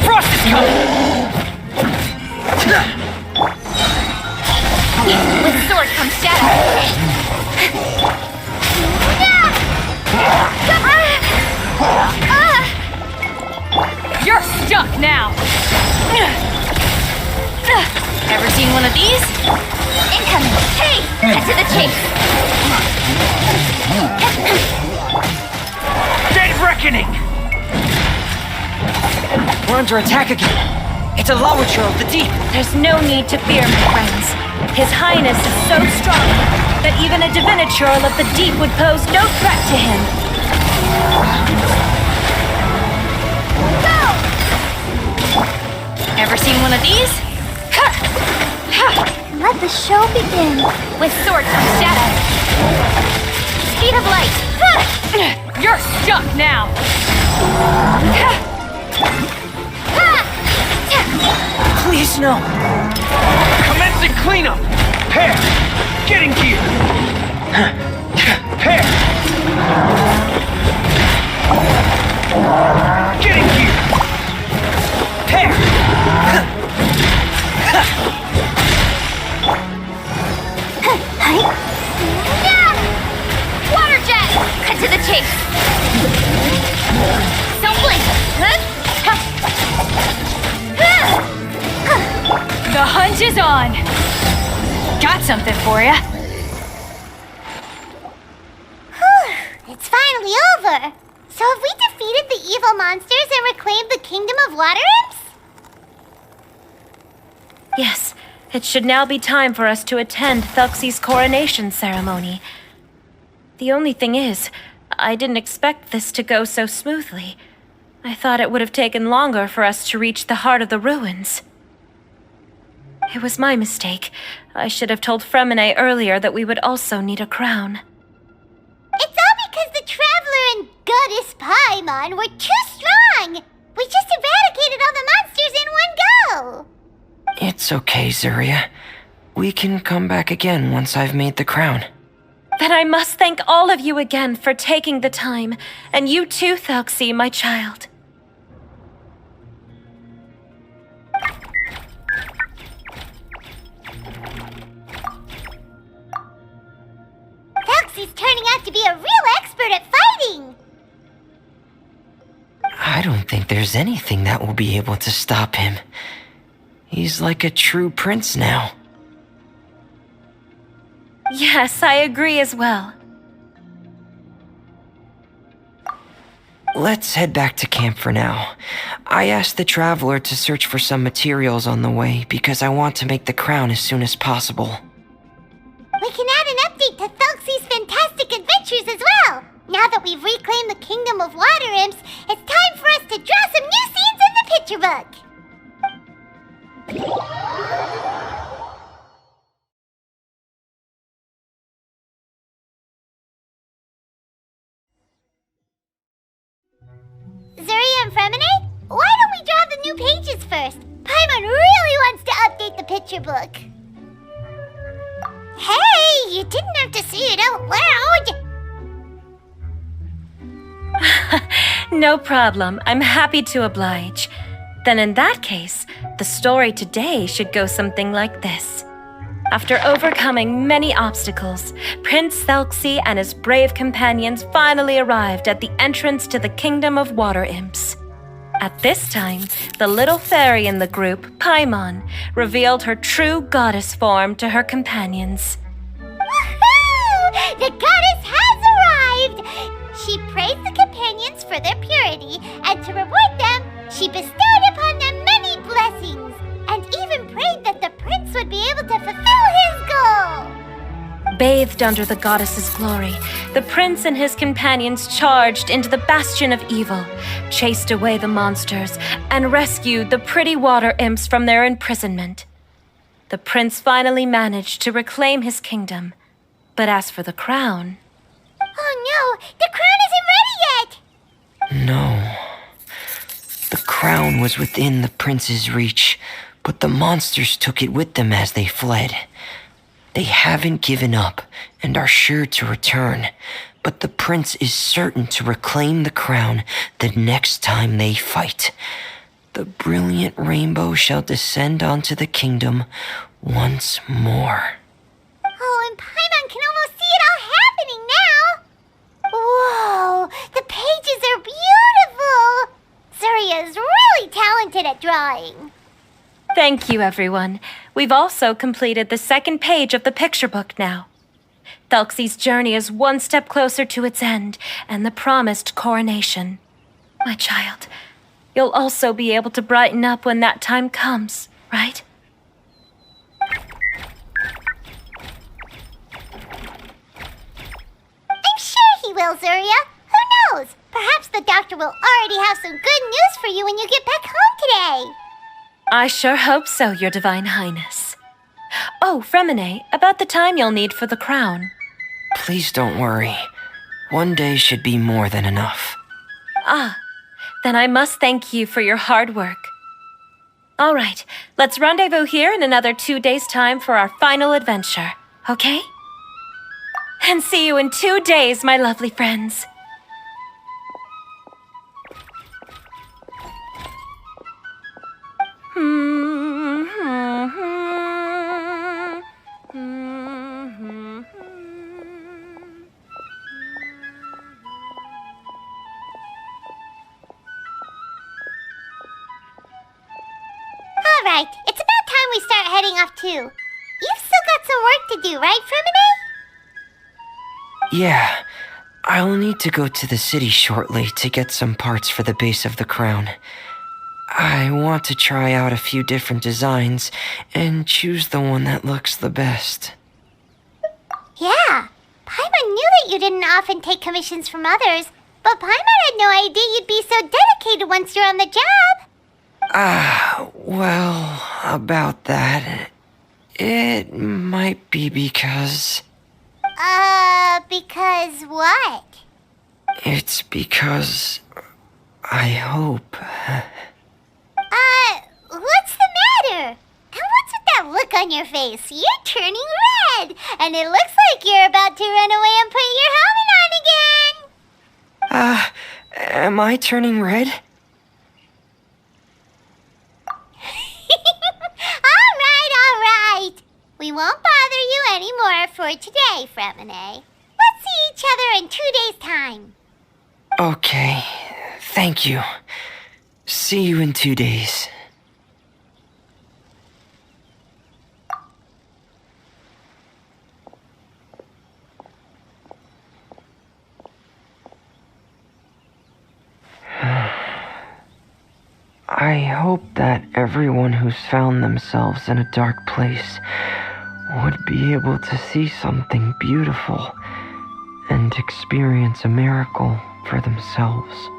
Frost is coming! With sword comes shadow. You're stuck now. Ever seen one of these? Incoming! Hey! Cut to the chase! Dead reckoning! We're under attack again. It's a Lawitcher of the deep. There's no need to fear, my friends. His Highness is so strong that even a Diviniture of the deep would pose no threat to him. Go! Ever seen one of these? Let the show begin. With sword comes shadow. Speed of light. You're stuck now. Please, no. Commencing cleanup! Pair! Get in gear! Pair! Get in gear! Pair! Water jet! Cut to the chase! Don't blink! The hunt is on. Got something for ya. It's finally over! So have we defeated the evil monsters and reclaimed the kingdom of water imps? Yes, it should now be time for us to attend Thelxie's coronation ceremony. The only thing is, I didn't expect this to go so smoothly. I thought it would have taken longer for us to reach the heart of the ruins. It was my mistake. I should have told Fremine earlier that we would also need a crown. It's all because the Traveler and Goddess Paimon were too strong! We just eradicated all the monsters in one go! It's okay, Zuria. We can come back again once I've made the crown. Then I must thank all of you again for taking the time, and you too, Thelxie, my child. Thelxie's turning out to be a real expert at fighting! I don't think there's anything that will be able to stop him. He's like a true prince now. Yes, I agree as well. Let's head back to camp for now. I asked the Traveler to search for some materials on the way because I want to make the crown as soon as possible. We can can add an update to Thelxie's fantastic adventures as well. Now that we've reclaimed the Kingdom of Water Imps, it's time for us to draw some new scenes in the picture book. Zuria and Fremine, why don't we draw the new pages first? Paimon really wants to update the picture book. Hey, you didn't have to say it out loud. No problem. I'm happy to oblige. Then in that case, the story today should go something like this. After overcoming many obstacles, Prince Thelxie and his brave companions finally arrived at the entrance to the Kingdom of Water Imps. At this time, the little fairy in the group, Paimon, revealed her true goddess form to her companions. Woohoo! The goddess has arrived! She praised the companions for their purity, and to reward them, she bestowed upon them many blessings, and even prayed that the prince would be able to fulfill his goal. Bathed under the goddess's glory, the prince and his companions charged into the bastion of evil, chased away the monsters, and rescued the pretty water imps from their imprisonment. The prince finally managed to reclaim his kingdom. But as for the crown... Oh no, the crown isn't ready yet! No. The crown was within the prince's reach, but the monsters took it with them as they fled. They haven't given up and are sure to return, but the prince is certain to reclaim the crown the next time they fight. The brilliant rainbow shall descend onto the kingdom once more. Oh, and Paimon can almost see it all happening now! Whoa, the pages are beautiful! Zuria is really talented at drawing. Thank you, everyone. We've also completed the second page of the picture book now. Thelxie's journey is one step closer to its end and the promised coronation. My child, you'll also be able to brighten up when that time comes, right? I'm sure he will, Zuria. Who knows? Perhaps the doctor will already have some good news for you when you get back home today. I sure hope so, Your Divine Highness. Oh, Fremine, about the time you'll need for the crown. Please don't worry. One day should be more than enough. Ah, then I must thank you for your hard work. All right, let's rendezvous here in another 2 days' time for our final adventure, okay? And see you in 2 days, my lovely friends. Alright, it's about time we start heading off too. You've still got some work to do, right, Fremine? Yeah, I'll need to go to the city shortly to get some parts for the base of the crown. I want to try out a few different designs and choose the one that looks the best. Yeah, Paimon knew that you didn't often take commissions from others, but Paimon had no idea you'd be so dedicated once you're on the job. Well, about that, it might be because... Because what? It's because I hope... What's the matter? And what's with that look on your face? You're turning red, and it looks like you're about to run away and put your helmet on again. Am I turning red? All right. We won't bother you anymore for today, Fremine. Let's see each other in 2 days' time. Okay, thank you. See you in 2 days. I hope that everyone who's found themselves in a dark place would be able to see something beautiful and experience a miracle for themselves.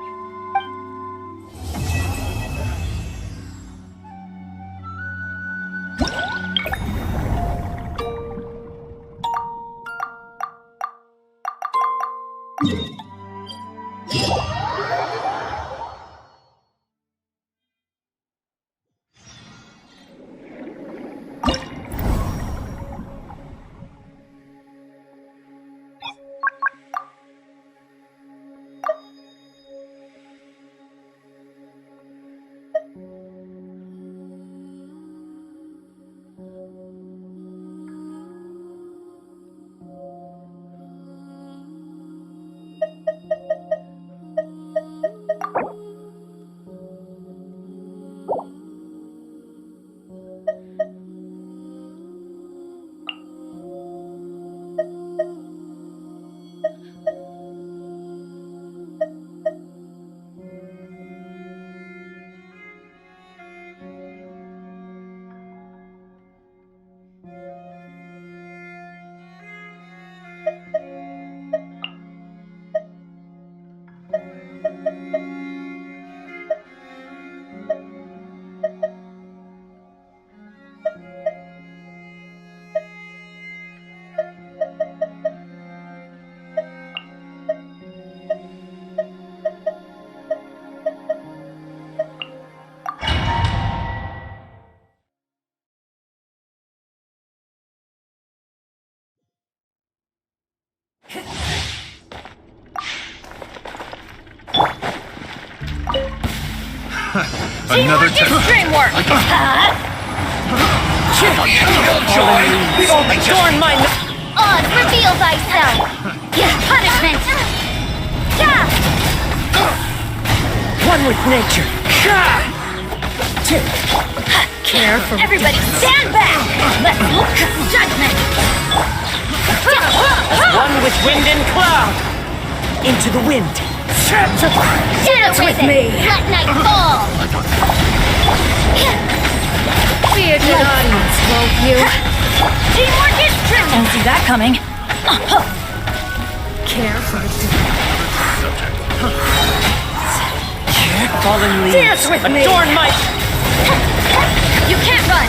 Another Dreamwork! Adorn my Oz, reveal thyself! Punishment! one with nature. Care for Everybody stand back! Let's look at judgment! one with wind and cloud. Into the wind. Dance with me! Let night fall! Bearded audience, won't you? Teamwork is tricky! Didn't see that coming. Care for Fallen leaves. Dance with me. Adorn my. You can't run!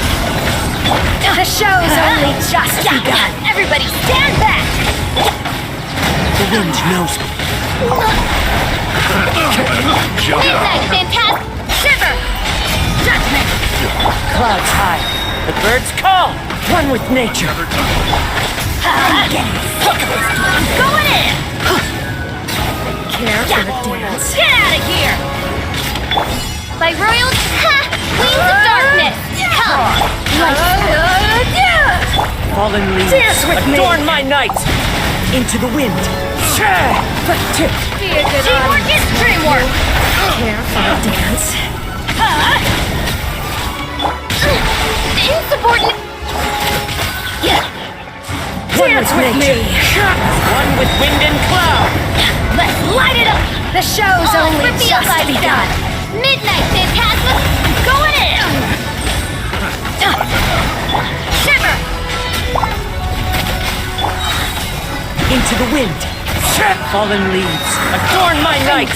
The show's only just begun! Everybody stand back! The wind knows me. Midnight Phantasm! Shiver! Judgment! Clouds high. The birds call. One with nature. I'm going in! Care for the dance? Get out of here! By royal Queens of Darkness! Come! Fallen leaves. Dance with me. Adorn my night. Into the wind. Teamwork is dreamwork! Care for the dance? Insubordinate! Dance with me! One with wind and cloud. Let's light it up! The show's only reveal just begun! thyself! Midnight Phantasm! Going in! Shiver! Into the wind. Fallen leaves. Adorn my night.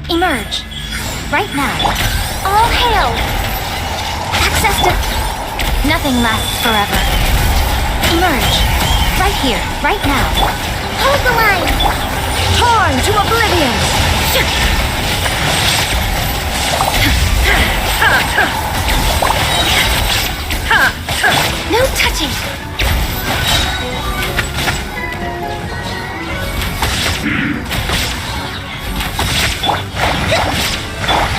Emerge. Right now. All hail. Access to... Nothing lasts forever. Emerge. Right here, right now. Hold the line! Torn to oblivion. No touching.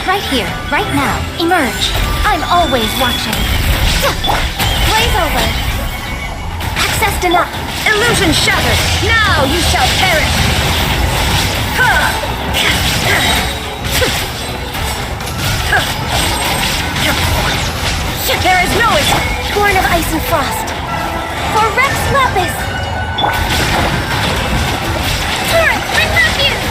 Right here, right now. Emerge. I'm always watching. Blaze over. Access denied. Illusion shattered. Now you shall perish. There is no escape. Born of ice and frost. For Rex Lapis. Turret, bring refuge!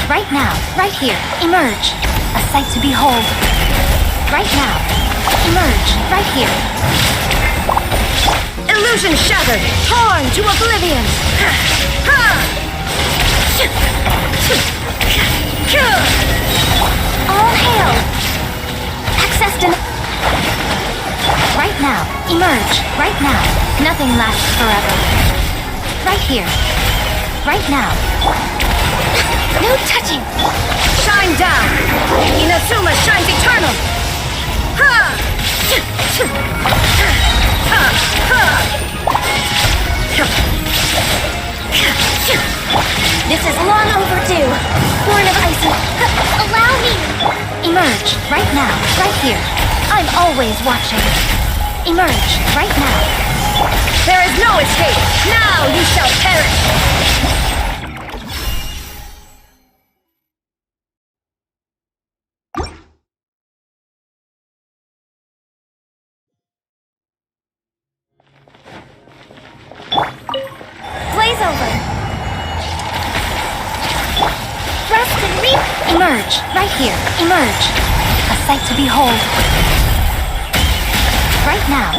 Right now, right here, emerge. A sight to behold. Right now, emerge. Right here. Illusion shattered. Torn to oblivion. All hail. Access denied. Right now, emerge. Right now. Nothing lasts forever. Right here. Right now. No touching. Shine down. Inazuma shines eternal. This is long overdue. Born of ice and... Allow me! Emerge. Right now. Right here. I'm always watching. Emerge. Right now. There is no escape. Now you shall perish. Blaze over. Thrust and reap. Emerge. Right here. Emerge. A sight to behold. Right now.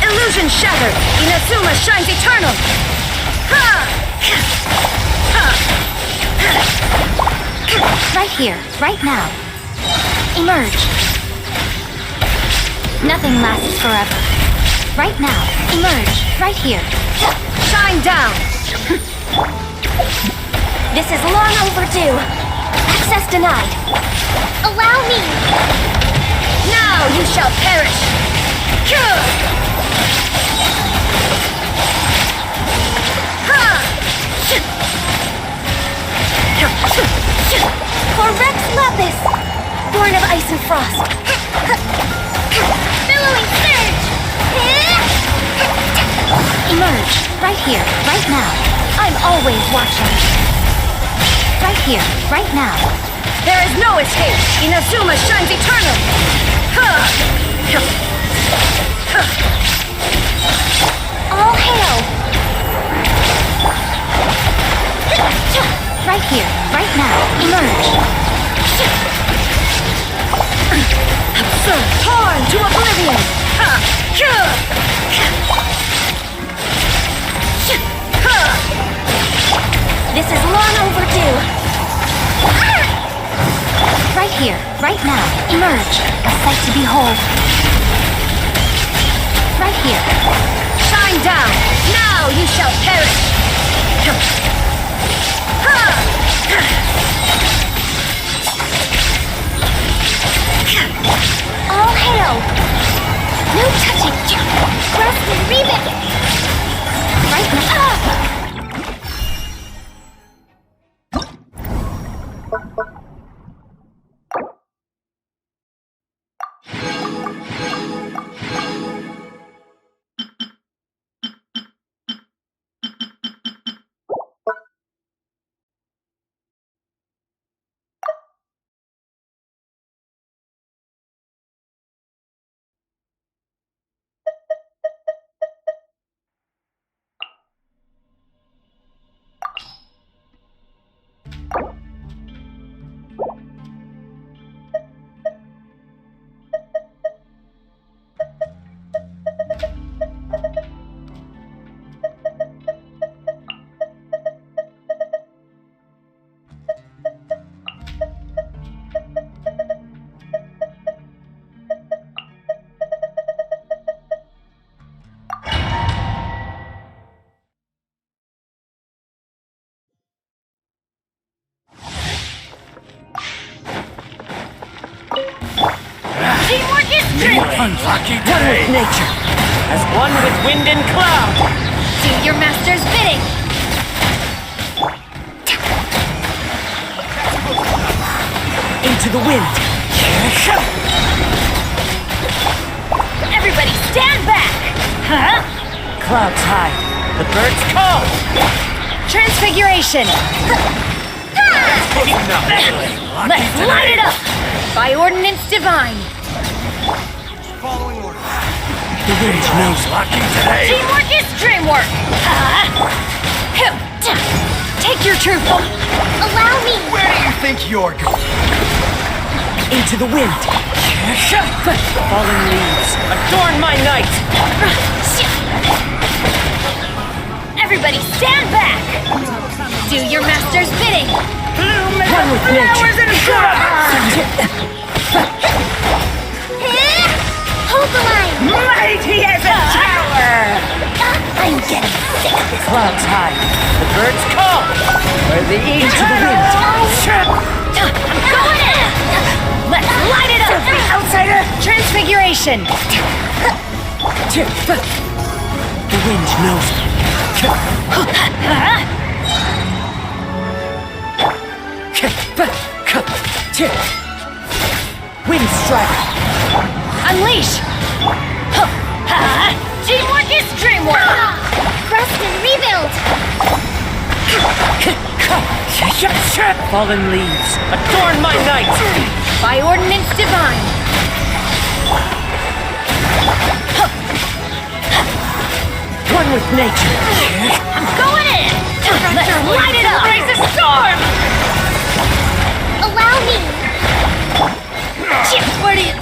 Illusion shattered. Inazuma shines eternal. Right here. Right now. Emerge. Nothing lasts forever. Right now. Emerge. Right here. Shine down. This is long overdue. Access denied. Allow me! Now you shall perish. For Rex Lapis, born of ice and frost. Billowing surge! Emerge, right here, right now. I'm always watching. Right here, right now. There is no escape. Inazuma shines eternal. All hail. Right here, right now. Emerge. Absurd. Torn to oblivion. This is long overdue. Right here, right now. Emerge. A sight to behold. Right here. Shine down. Now you shall perish. All hail. No touching. Grasp and reap it. Right now. Lucky One with nature. As one with wind and cloud. Do your master's bidding. Into the wind. Everybody stand back! Huh? Clouds high. The birds call. Transfiguration! Let's light it up! By ordinance divine! Following orders. The wind knows. Lucky today. Teamwork is dreamwork! Take your true form! Allow me. Where do you think you're going? Into the wind. Fallen leaves. Adorn my night. Everybody stand back! Do your master's bidding! One with nature. Hold the line. Mighty as a tower! I'm getting sick of this. Clouds high. The birds call. Where the eternal. I'm going in! Let's light it up! Outsider! Transfiguration! The wind knows. Wind strike. Unleash! Teamwork is dreamwork! Rest and rebuild. Fallen leaves. Adorn my night. By ordinance divine! One with nature. I'm going in! Let's light it up! Raise a storm! Allow me. Where do you...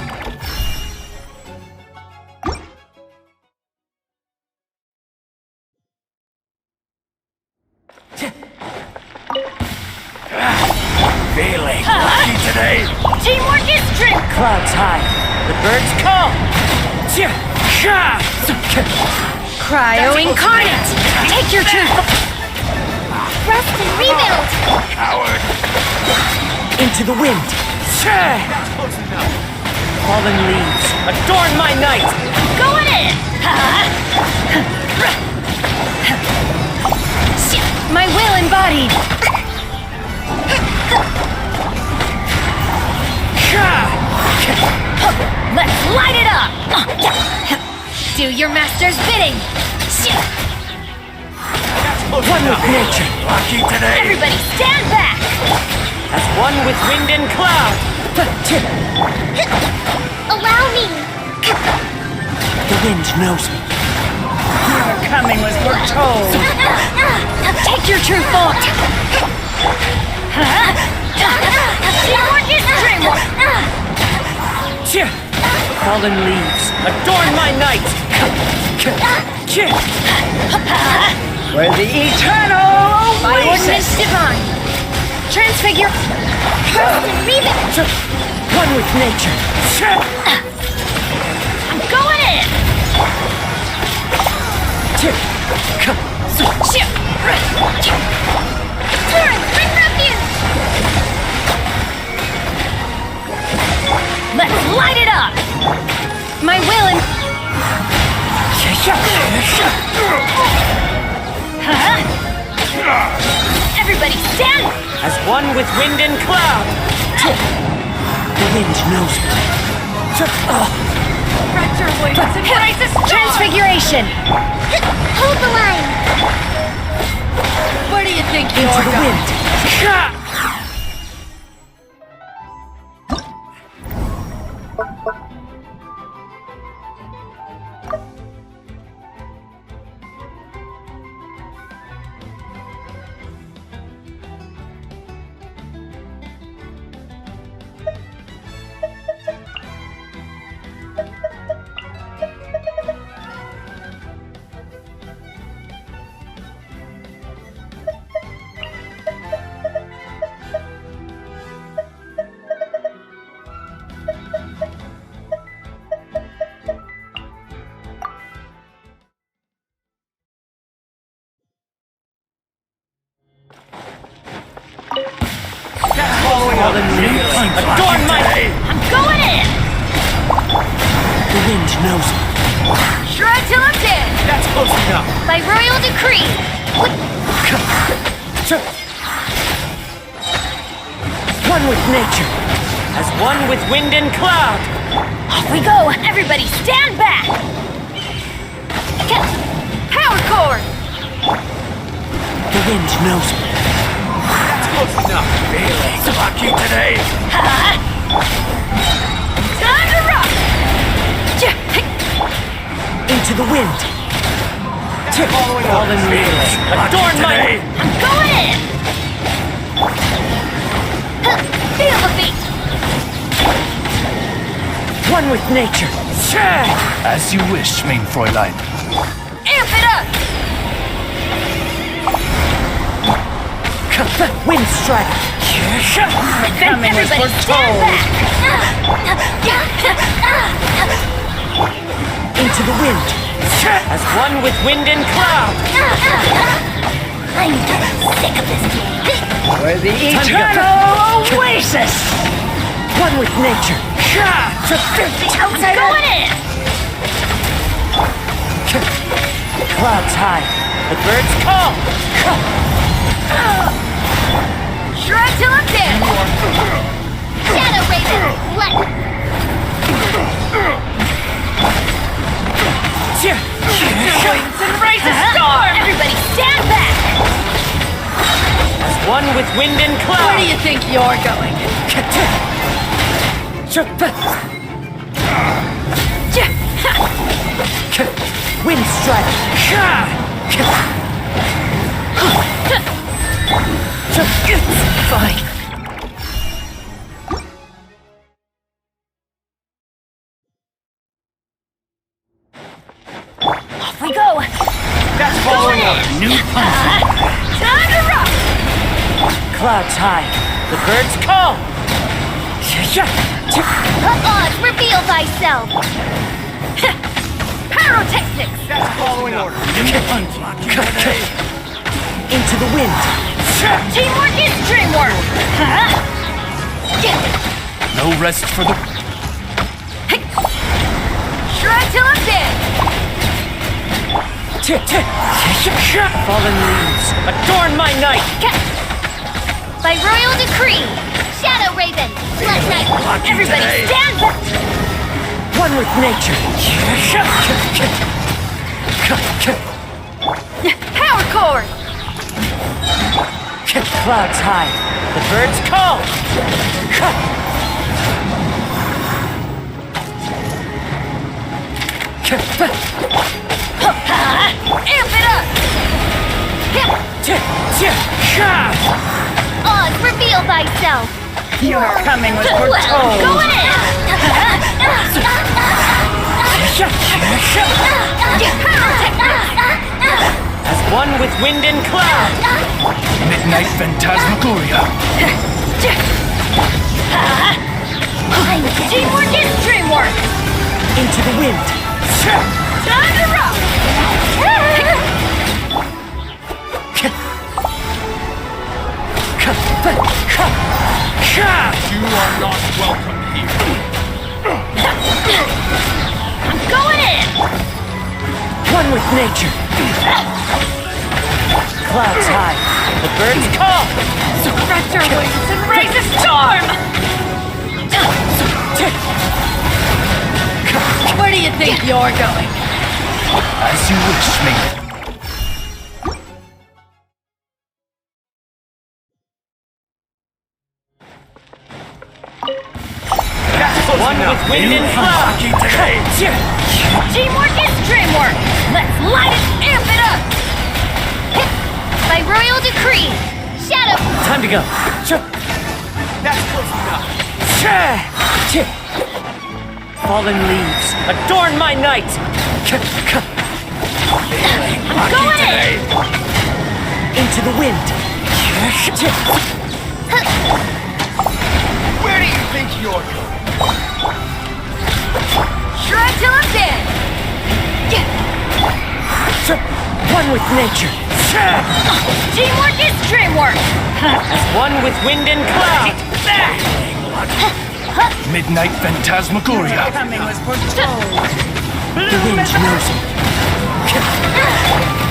Feeling lucky today. Teamwork is dream... Clouds high. The birds call. Cryo incarnate! Take your true form! Rest and rebuild. Coward. Into the wind. Fallen leaves. Adorn my night. Going in! My will embodied! Let's light it up! Do your master's bidding! One with nature. Lucky today. Everybody stand back! As one with wind and cloud. Allow me. The wind knows me. Coming was foretold. Take your true form! Teamwork is dreamwork! Fallen leaves. Adorn my night. Where the eternal By ordinance divine! Transfigure... Rest and rebuild. One with nature. I'm going in! Turn. Bring refuge. Let's light it up! My will and... Everybody stand! As one with wind and cloud. The wind knows me. Transfiguration! Hold the line. Where do you think Into you're the going? wind. Fallen leaves. Adorn my... I'm going in! The wind knows it. Shred till I'm dead! That's close enough. By royal decree! One with nature, as one with wind and cloud. Off we go! Everybody stand back! Power core! The wind knows it. That's close enough. Feeling lucky today. Time to rock! Into the wind. Following up. Fallen leaves, adorn my... I'm going in! Feel the beat! One with nature. As you wish, mein Fräulein. Amp it up! Wind strike. Then everybody stand back! Into the wind. As one with wind and cloud. I'm getting sick of this game. For the eternal oasis. One with nature. Going in! Clouds high. The birds call. Shred till I'm dead! Shadow Raven, what? Winds and raise a storm! Everybody stand back! As one with wind and cloud. Where do you think you're going? Wind strike. Fine. Off we go! That's following up. New punch. Time to rock! Clouds high. The birds call. Odds, reveal thyself. Pyrotechnics! That's following up. New punch. Into the wind. Teamwork is dreamwork! No rest for the... Shred till I'm dead! Fallen leaves, adorn my night. By royal decree, Shadow Raven, Blood Knight. Everybody stand back! One with nature. Power core! Clouds high. The birds call. Amp it up! Odds, reveal thyself. Your coming was Well, foretold. going in! As one with wind and cloud. Midnight Phantasmagoria. Teamwork is dreamwork! Into the wind. Time to rock! You are not welcome here. I'm going in! One with nature. Clouds high. The birds call. Spread your wings and raise a storm! Where do you think you're going? As you wish, mate. One with wind and cloud. Lucky today. Teamwork is dreamwork! Let's light it, amp it up! By royal decree, Shadow. Time to go. That's close enough. Fallen leaves, adorn my night. I'm going in! Into the wind. Where do you think you're going? Shred till I'm dead! One with nature. Teamwork is dreamwork! As one with wind and cloud. Midnight Phantasmagoria. Coming was foretold. The wind knows me.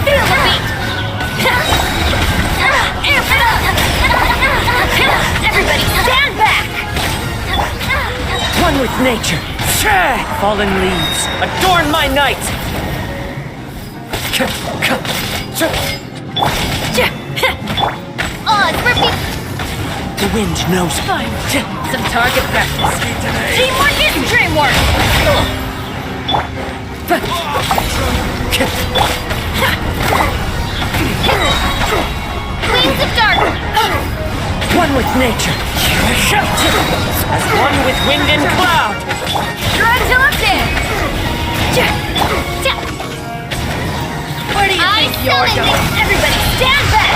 Feel the beat! Amp it up! Everybody stand back! One with nature. Fallen leaves, adorn my night. Odds, repeat! The wind knows me. Some target practice. Teamwork is dreamwork! Wings of dark! One with nature. As one with wind and cloud. Try till I'm dead! Where do you I think you're summon going? this! Everybody stand back!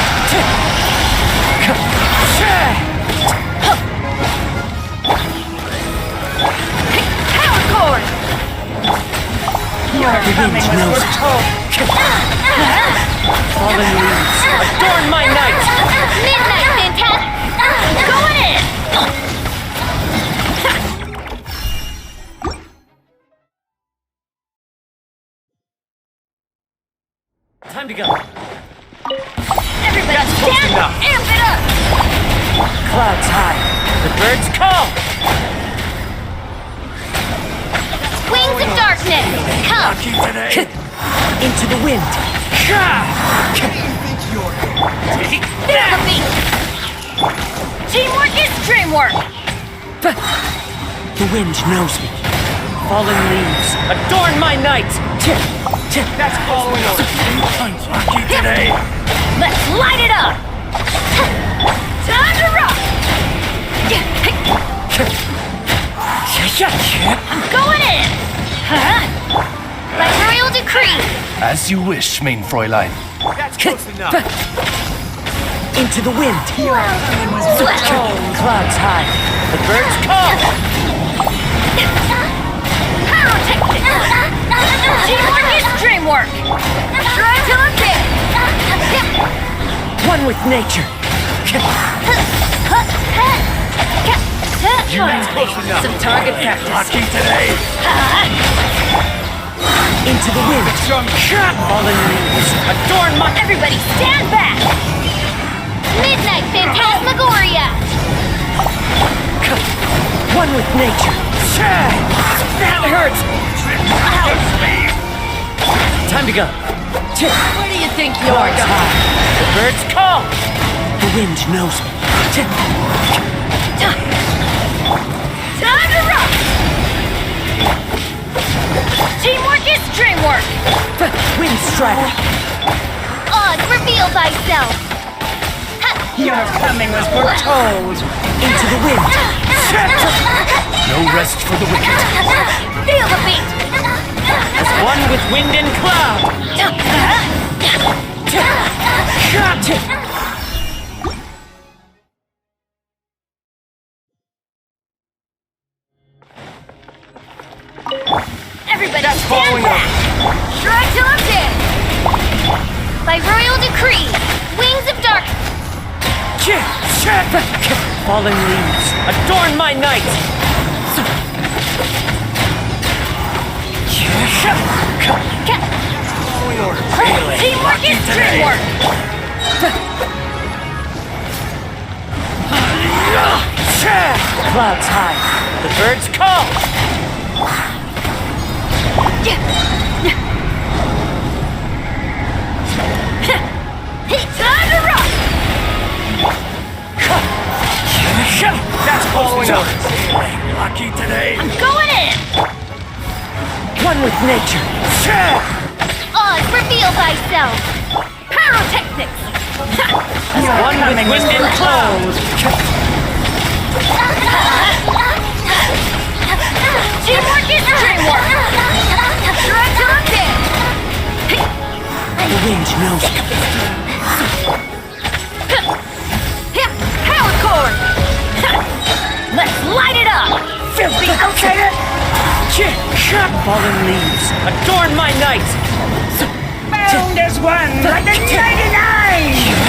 Power cord! Your coming was foretold. Fallen leaves, adorn my night. Midnight Phantasm! Going in! Time to go. Everybody stand! enough. Amp it up! Clouds high. The birds call. Wings of darkness! Come! Into the wind. Feel the beat! Teamwork is dreamwork! The wind knows me. Fallen leaves, adorn my night. That's following orders. Unlucky today. Let's light it up! Time to rock! I'm going in! By royal decree! As you wish, main Fräulein. That's close enough. Into the wind. Well, Clouds high. The birds call. pyrotechnic! Teamwork is dreamwork! Try till I'm dead! One with nature. Some target practice. Lucky today. Into the wind. Fallen leaves, adorn my. Everybody stand back! Midnight Phantasmagoria! One with nature. That hurts. Time to go. Where do you think you're Clouds going? high. The birds call. The wind knows me. Time to rock! Teamwork is dreamwork! Wind strike. Odds, reveal thyself! Your coming was foretold. Into the wind. No rest for the wicked. Feel the beat! As one with wind and cloud. Everybody stand back! Try till I'm dead! By royal decree, wings of dark... Fallen leaves, adorn my night. Teamwork is dreamwork! Clouds high, the birds call. Time to rock! That's following orders. Lucky today. Going in! One with nature. Odds, reveal thyself! Pyrotechnics! One with wind and cloud. Teamwork is dreamwork! Try till I'm dead! The wind knows me. Power cord! Let's light it up! Filthy outsider! Fallen leaves, adorn my night. Bound as one like the 99!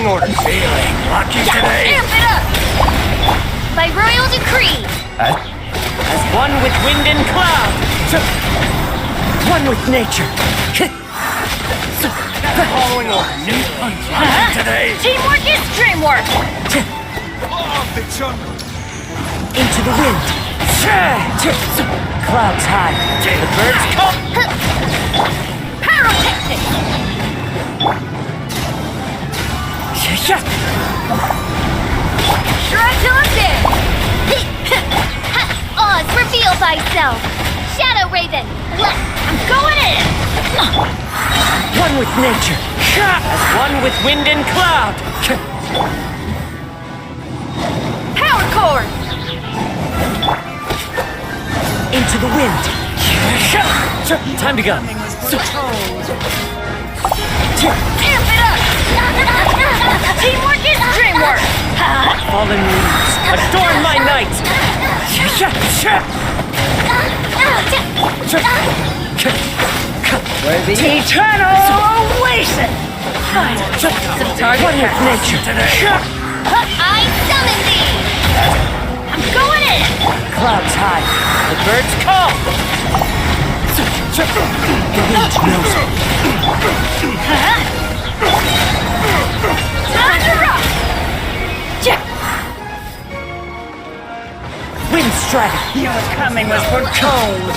Following orders. Feeling lucky today? Amp it up! By royal decree! As one with wind and cloud. One with nature. Following orders. Lucky today? Teamwork is dreamwork! Off the jungle. Into the wind. Clouds high. The birds come. Pyrotechnic! Try till I'm dead! Oz, reveal thyself! Shadow Raven, I'm going in! One with nature. As one with wind and cloud. Power cord! Into the wind. Time to go. Amp it up! Teamwork is dreamwork! Fallen leaves. Adorn my night. Where the eternal oasis. One with nature. I summon thee! I'm going in! Clouds high. The birds call. The wind knows it. Time to rock! Wind strike. Your coming was foretold.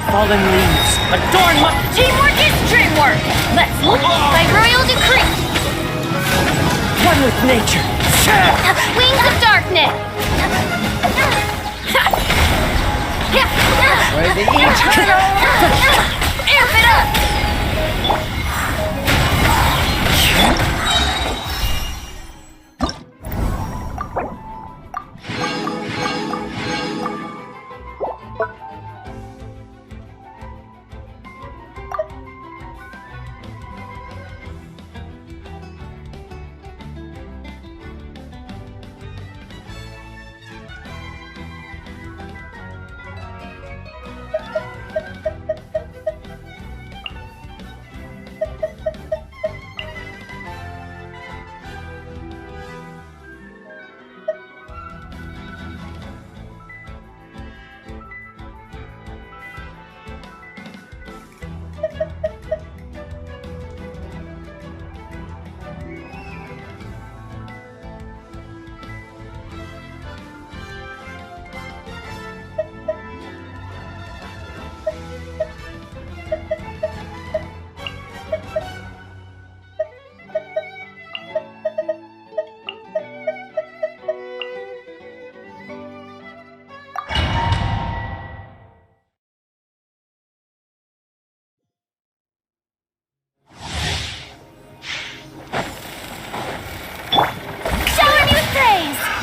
Fallen leaves. Adorn my... Teamwork is dreamwork! Let's by royal decree! One with nature. Wings of darkness! Where the eternal... Amp it up!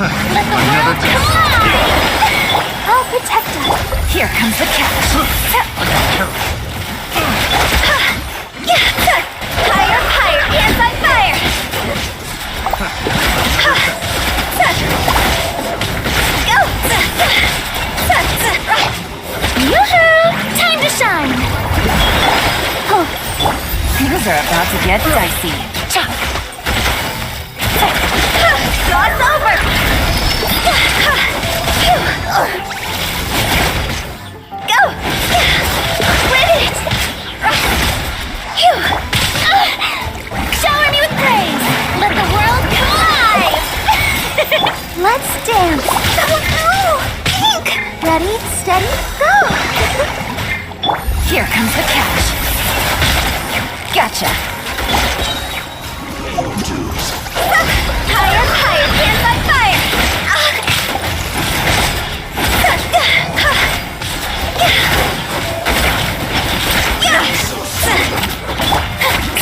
Let the world collide! I'll protect us. Here comes the catch. Higher, higher, hands on fire! Go! Yoo-hoo! Time to shine! Things are about to get dicey. God's over! Go! Win it! Shower me with praise! Let the world come alive! Let's dance! Oh no! Pink! Ready, steady, go! Here comes the catch. Gotcha! Higher, higher, hands on fire!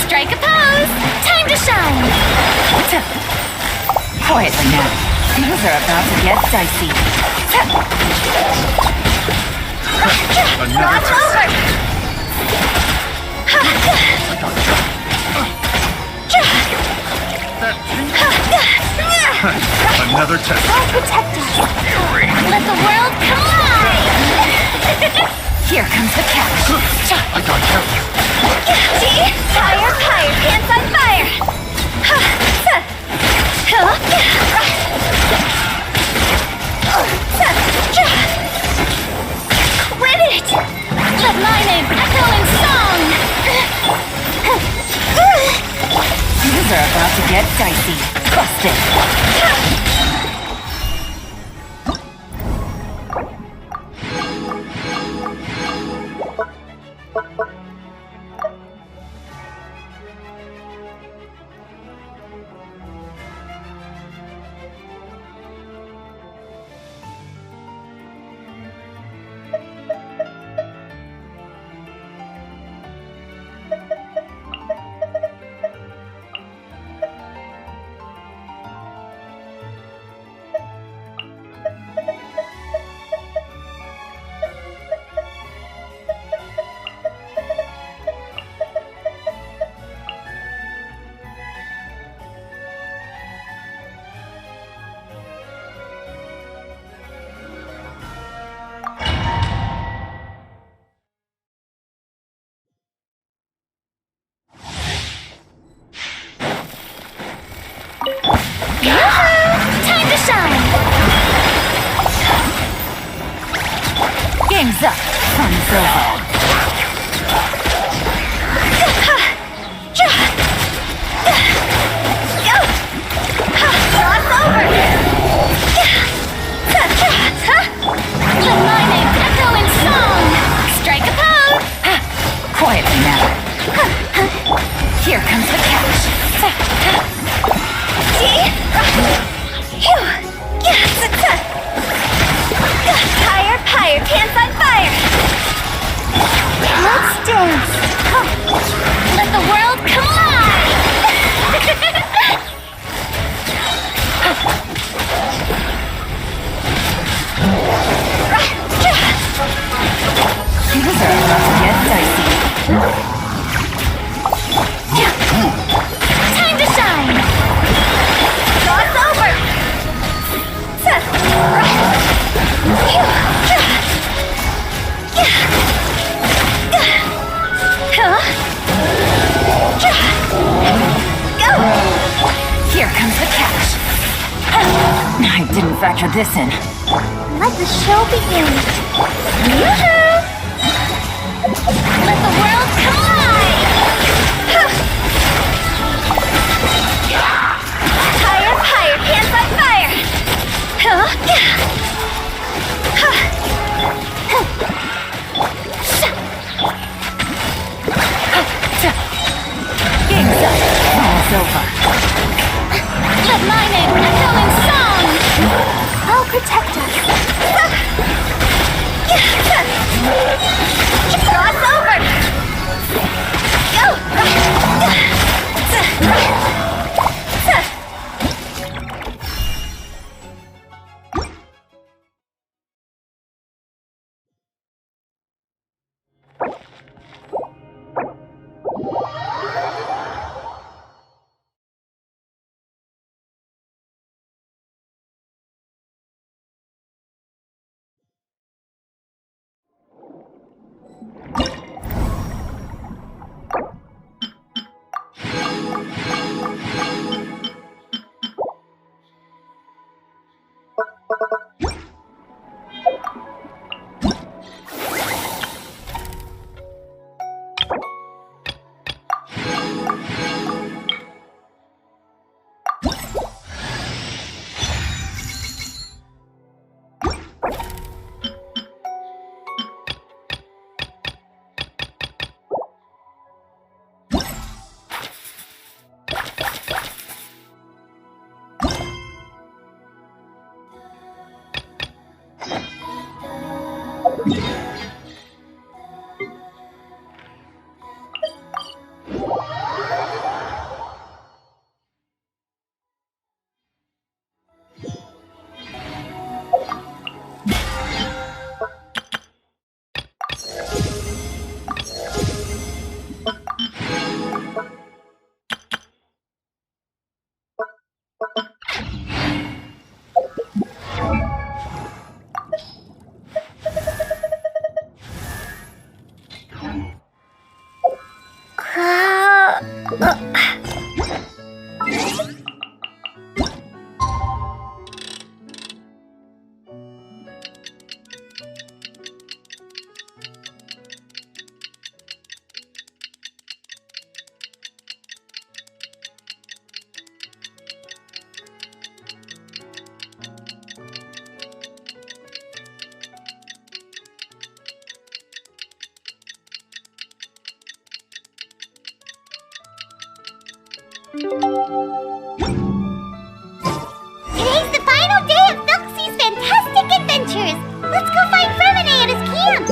Strike a pose! Time to shine! Quietly now. Things are about to get dicey. Watch over! Another test. I'll protect us. Let the world collide! Here comes the catch. I got you. See? Fire, fire, hands on fire! about to get dicey. Busted. Time to shine! Game's up. Fun's over. Cross over! Let my name echo in song! Strike a pose! Quietly now. Here comes the catch. Higher, higher, pants on fire! Let's dance! Let the world come alive! Things are about to get dicey. Time to shine! Cross over! Here comes the catch. I didn't factor this in. Let the show begin! Yoo-hoo! Let the world come alive! Higher, higher, pants on fire! Game's up. Fun's over. Let my name echo in song! I'll protect us! Cross over! Today's the final day of Felxie's fantastic adventures. Let's go find Fremine at his camp.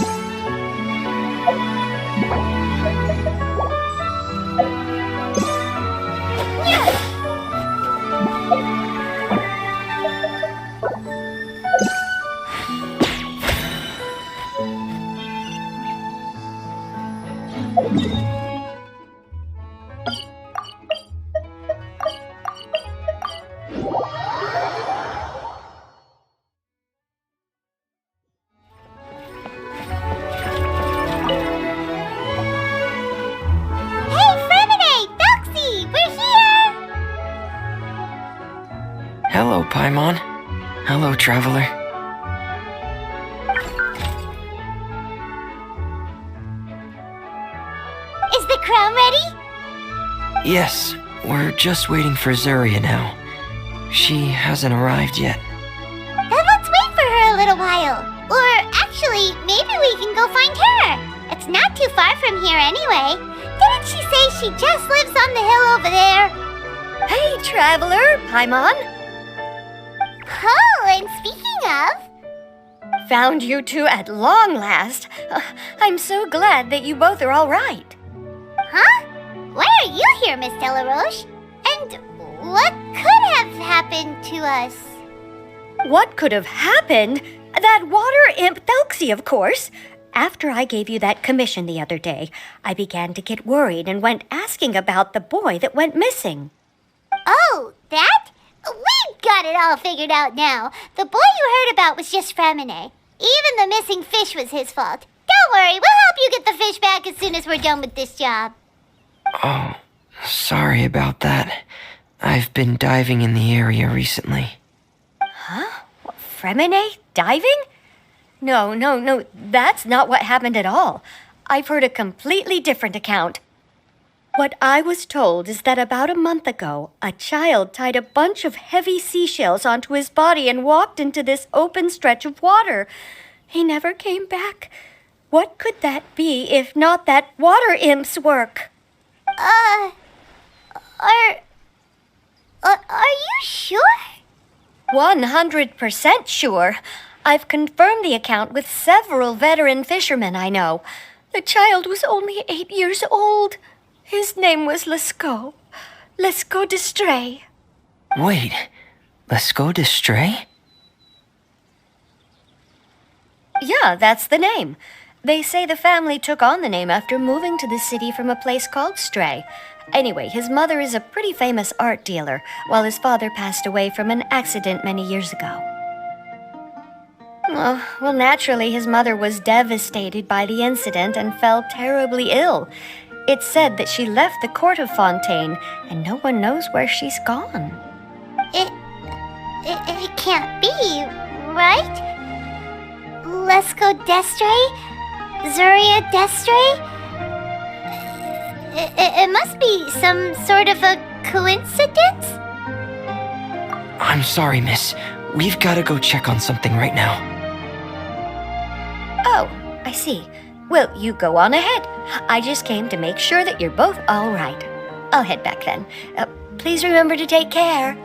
Hey, Fremine! Felxie! We're here! Hello, Paimon. Hello, traveler. Is the crown ready? Yes, we're just waiting for Zuria now. She hasn't arrived yet. Then let's wait for her a little while. Or actually, maybe we can go find her. It's not too far from here anyway. Didn't she say she just lives on the hill over there? Hey, traveler, Paimon. Oh, and speaking of, Found you two at long last. I'm so glad that you both are all right. huh? Why are you here, Miss Delaroche? And what could have happened to us? What could have happened? That water imp Felxie, of course. After I gave you that commission the other day, I began to get worried and went asking about the boy that went missing. Oh, that? We've got it all figured out now. The boy you heard about was just Fremine. Even the missing fish was his fault. Don't worry, we'll help you get the fish back as soon as we're done with this job. Oh, sorry about that. I've been diving in the area recently. Fremine diving? No, that's not what happened at all. I've heard a completely different account. What I was told is that about a month ago, a child tied a bunch of heavy seashells onto his body and walked into this open stretch of water. He never came back. What could that be if not that water imp's work? Are you sure? 100% sure. I've confirmed the account with several veteran fishermen I know. The child was only 8 years old. His name was Lescaut. Lescaut d'Estray. Wait, let's go to Stray? Yeah, that's the name. They say the family took on the name after moving to the city from a place called Stray. Anyway, his mother is a pretty famous art dealer, while his father passed away from an accident many years ago. Oh, well, naturally, his mother was devastated by the incident and fell terribly ill. It's said that she left the court of Fontaine, and no one knows where she's gone. It can't be, right? Lescaut d'Estray? Zuria d'Estray? It must be some sort of a coincidence? I'm sorry, miss. We've got to go check on something right now. Oh, I see. Well, you go on ahead. I just came to make sure that you're both all right. I'll head back then. Please remember to take care.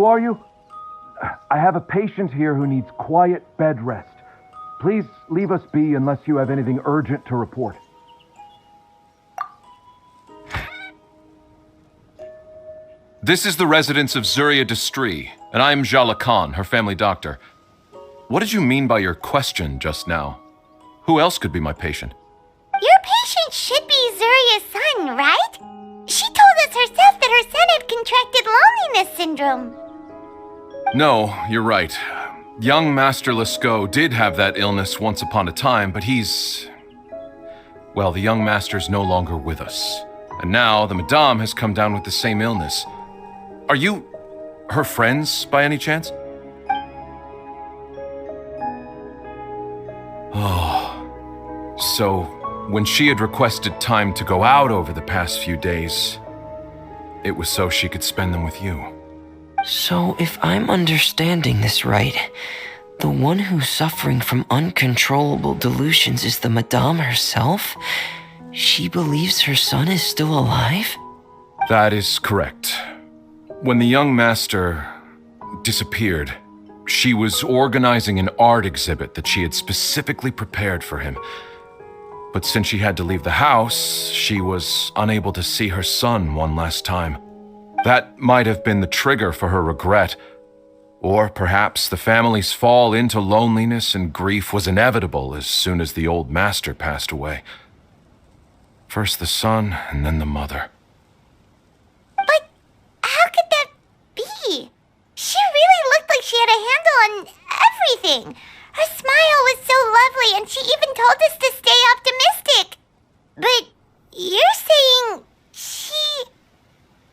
are you? I have a patient here who needs quiet bed rest. Please leave us be unless you have anything urgent to report. This is the residence of Zuria Destri, and I'm Jala Khan, her family doctor. What did you mean by your question just now? Who else could be my patient? Your patient should be Zuria's son, right? She told us herself that her son had contracted loneliness syndrome. No, you're right. Young Master Lescaut did have that illness once upon a time, but well, the young master's no longer with us. And now the Madame has come down with the same illness. Are you her friends by any chance? Oh, so when she had requested time to go out over the past few days, it was so she could spend them with you. So, if I'm understanding this right, the one who's suffering from uncontrollable delusions is the Madame herself? She believes her son is still alive? That is correct. When the young master disappeared, she was organizing an art exhibit that she had specifically prepared for him. But since she had to leave the house, she was unable to see her son one last time. That might have been the trigger for her regret. Or perhaps the family's fall into loneliness and grief was inevitable as soon as the old master passed away. First the son, and then the mother. But how could that be? She really looked like she had a handle on everything. Her smile was so lovely, and she even told us to stay optimistic. But you're saying she...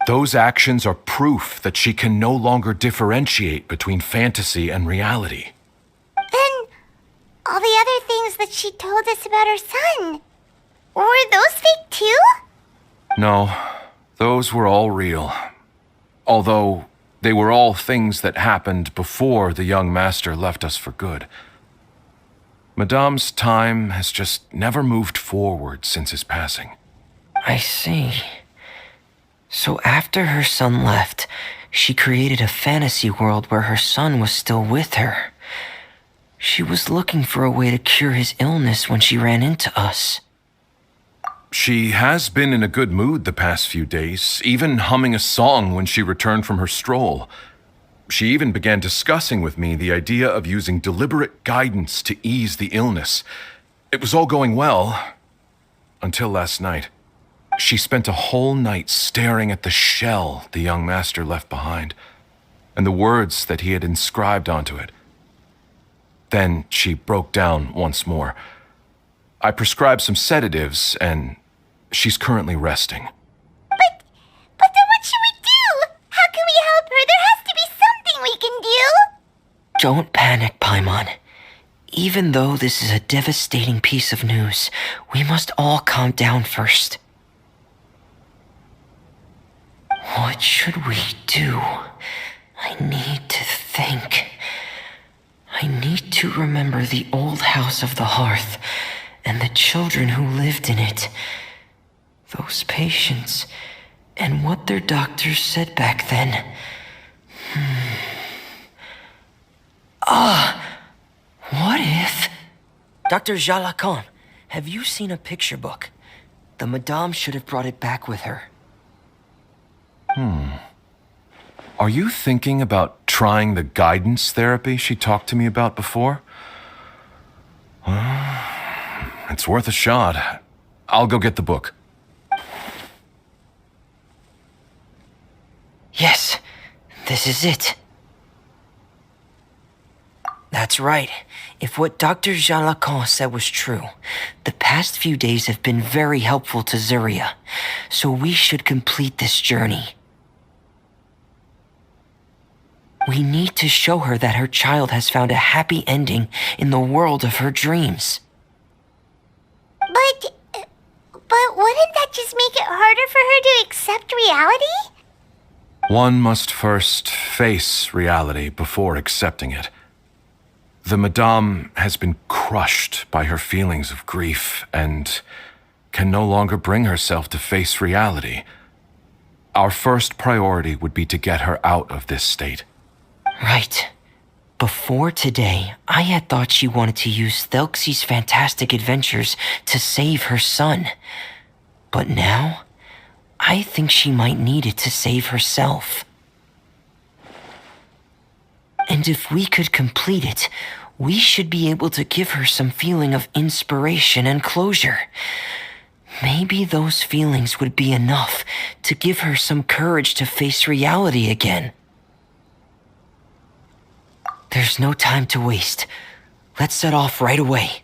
Those actions are proof that she can no longer differentiate between fantasy and reality. Then all the other things that she told us about her son, were those fake too? No, those were all real. Although they were all things that happened before the young master left us for good. Madame's time has just never moved forward since his passing. I see. So after her son left, she created a fantasy world where her son was still with her. She was looking for a way to cure his illness when she ran into us. She has been in a good mood the past few days, even humming a song when she returned from her stroll. She even began discussing with me the idea of using deliberate guidance to ease the illness. It was all going well, until last night. She spent a whole night staring at the shell the young master left behind, and the words that he had inscribed onto it. Then she broke down once more. I prescribed some sedatives, and she's currently resting. But then what should we do? How can we help her? There has to be something we can do. Don't panic, Paimon. Even though this is a devastating piece of news, we must all calm down first. What should we do? I need to think. I need to remember the old house of the hearth and the children who lived in it. Those patients and what their doctors said back then. What if... Dr. Jalacan, have you seen a picture book? The Madame should have brought it back with her. Are you thinking about trying the guidance therapy she talked to me about before? It's worth a shot. I'll go get the book. Yes, this is it. That's right. If what Dr. Jalacan said was true, the past few days have been very helpful to Zuria, so we should complete this journey. We need to show her that her child has found a happy ending in the world of her dreams. But wouldn't that just make it harder for her to accept reality? One must first face reality before accepting it. The Madame has been crushed by her feelings of grief and can no longer bring herself to face reality. Our first priority would be to get her out of this state. Right. Before today, I had thought she wanted to use Thelxie's fantastic adventures to save her son. But now, I think she might need it to save herself. And if we could complete it, we should be able to give her some feeling of inspiration and closure. Maybe those feelings would be enough to give her some courage to face reality again. There's no time to waste. Let's set off right away.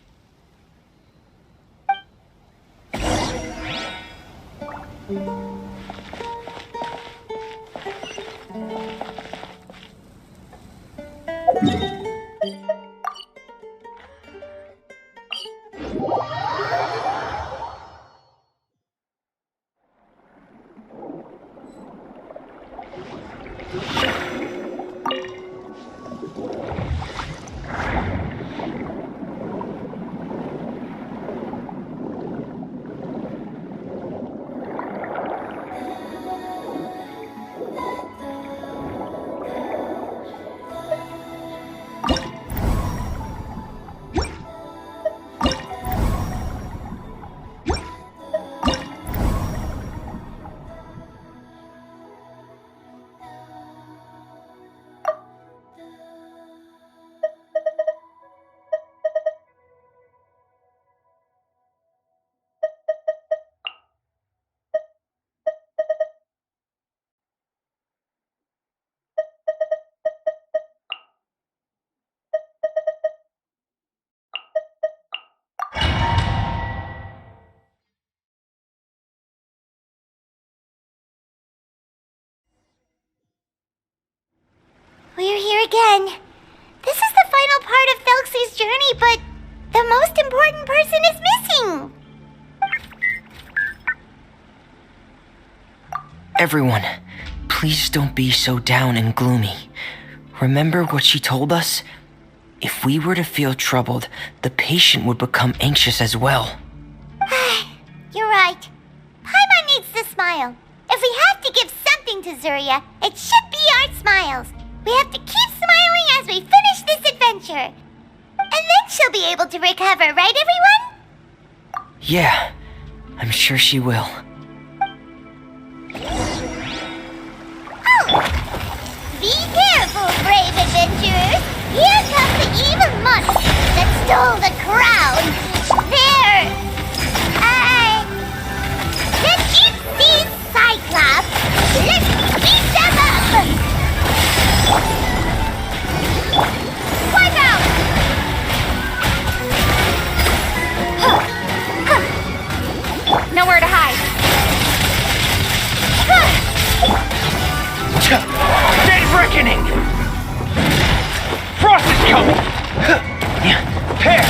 We're here again. This is the final part of Thelxie's journey, but the most important person is missing. Everyone, please don't be so down and gloomy. Remember what she told us? If we were to feel troubled, the patient would become anxious as well. You're right. Paimon needs to smile. If we have to give something to Zuria, it should be our smiles. We have to keep smiling as we finish this adventure. And then she'll be able to recover, right, everyone? Yeah, I'm sure she will. Oh! Be careful, brave adventurers! Here comes the evil monster that stole the crown! There! The gypsy Cyclops! Let's beat them up! Wipe out! Nowhere to hide. Dead reckoning! Frost is coming! Here!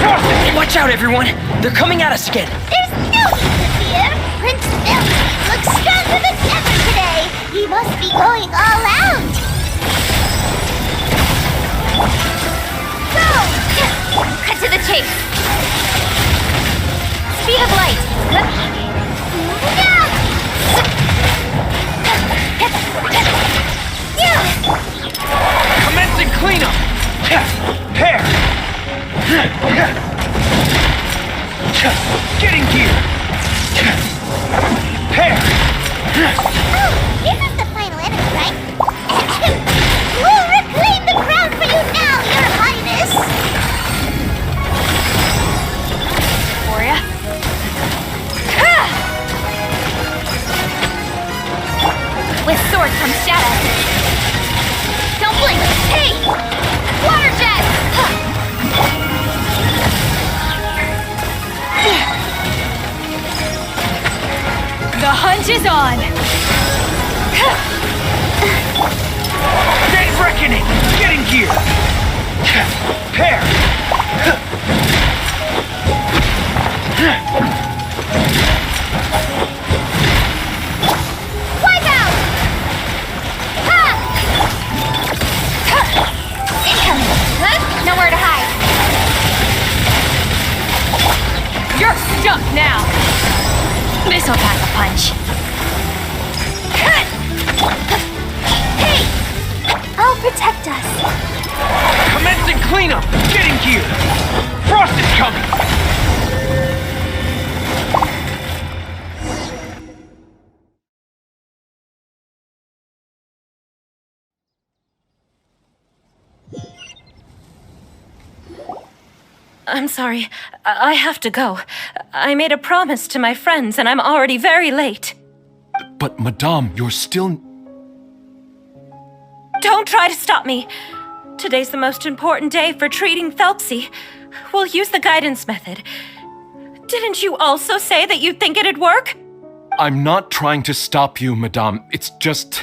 Frost is coming! Watch out, everyone! They're coming at us again! There's no need to fear! Prince Thelxie looks stronger than ever today! He must be going all out! Go! Cut to the chase! Speed of light! Commencing cleanup! Here! Getting gear! Here! Oh, this is the final enemy, right? We'll reclaim the crown for you now, Your Highness! Gloria? With sword comes shadow. Don't blink! Hey! Water jet! The hunt is on! Dead reckoning! Getting gear! Here! Wipe out! Ha! Incoming! Nowhere to hide. You're stuck now! This'll pack a punch. Hey! I'll protect us. Commencing cleanup! Getting gear! Frost is coming! I'm sorry. I have to go. I made a promise to my friends, and I'm already very late. But, Madame, you're still... Don't try to stop me. Today's the most important day for treating Thelxie. We'll use the guidance method. Didn't you also say that you'd think it'd work? I'm not trying to stop you, Madame. It's just...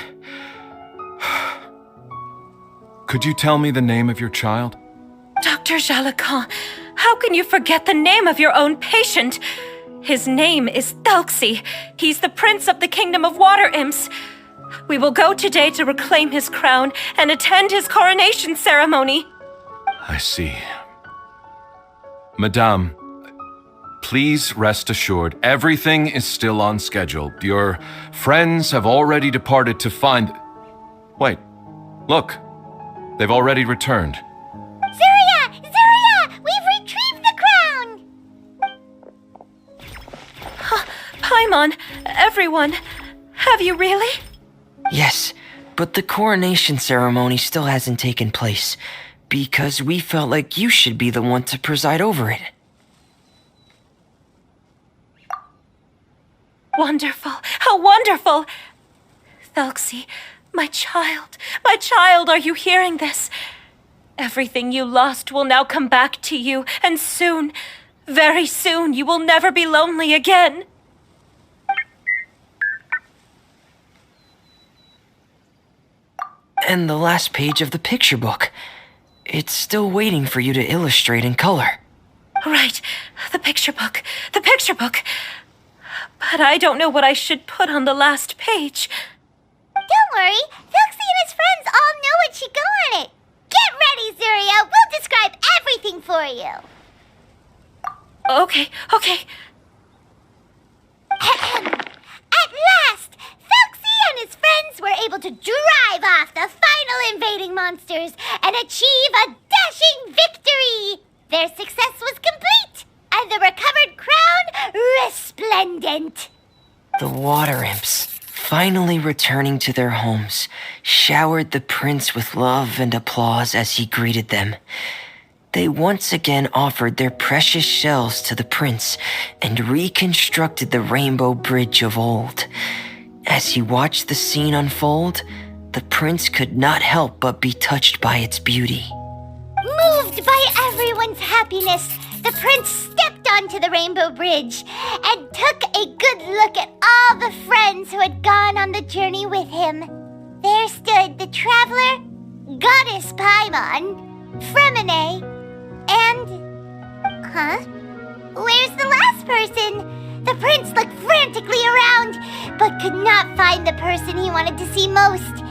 Could you tell me the name of your child? Dr. Jalacan, how can you forget the name of your own patient? His name is Thelxie. He's the prince of the kingdom of water imps. We will go today to reclaim his crown and attend his coronation ceremony. I see. Madame, please rest assured, everything is still on schedule. Your friends have already departed to find... Wait, look. They've already returned. Zuria! Zuria! We've retrieved the crown! Paimon, everyone, have you really? Yes, but the coronation ceremony still hasn't taken place, because we felt like you should be the one to preside over it. Wonderful! How wonderful! Thelxie, my child, are you hearing this? Everything you lost will now come back to you, and soon, very soon, you will never be lonely again. And the last page of the picture book. It's still waiting for you to illustrate in color. Right, the picture book. But I don't know what I should put on the last page. Don't worry, Thelxie and his friends all know what should go on it. Get ready, Zuria. We'll describe everything for you. Okay. At last, Thelxie and his friends were able to drive off the final invading monsters and achieve a dashing victory. Their success was complete, and the recovered crown resplendent. The water imps, finally returning to their homes, showered the prince with love and applause as he greeted them. They once again offered their precious shells to the prince and reconstructed the rainbow bridge of old. As he watched the scene unfold, the prince could not help but be touched by its beauty. Moved by everyone's happiness, the prince stepped onto the rainbow bridge and took a good look at all the friends who had gone on the journey with him. There stood the traveler, Goddess Paimon, Fremine, and... Where's the last person? The prince looked frantically around, but could not find the person he wanted to see most.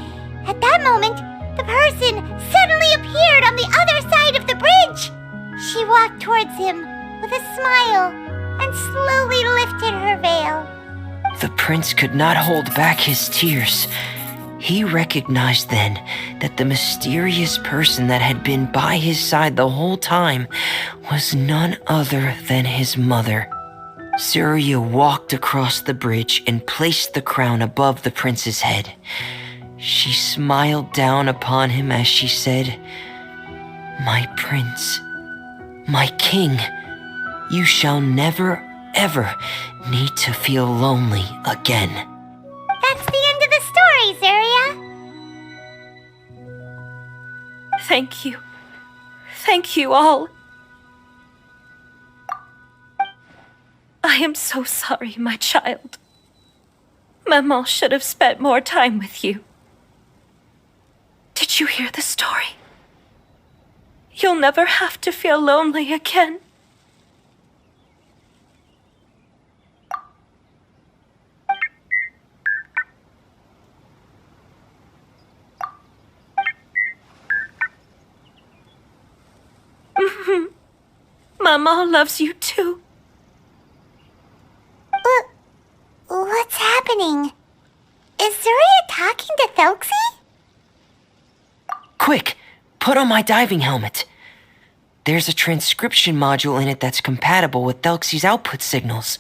At that moment, the person suddenly appeared on the other side of the bridge. She walked towards him with a smile and slowly lifted her veil. The prince could not hold back his tears. He recognized then that the mysterious person that had been by his side the whole time was none other than his mother. Zuria walked across the bridge and placed the crown above the prince's head. She smiled down upon him as she said, "My prince, my king, you shall never, ever need to feel lonely again." That's the end of the story, Zuria. Thank you. Thank you all. I am so sorry, my child. Maman should have spent more time with you. Did you hear the story? You'll never have to feel lonely again. Maman loves you too. What's happening? Is Zuria talking to Thelxie? put on my diving helmet. There's a transcription module in it that's compatible with Thelxie's output signals.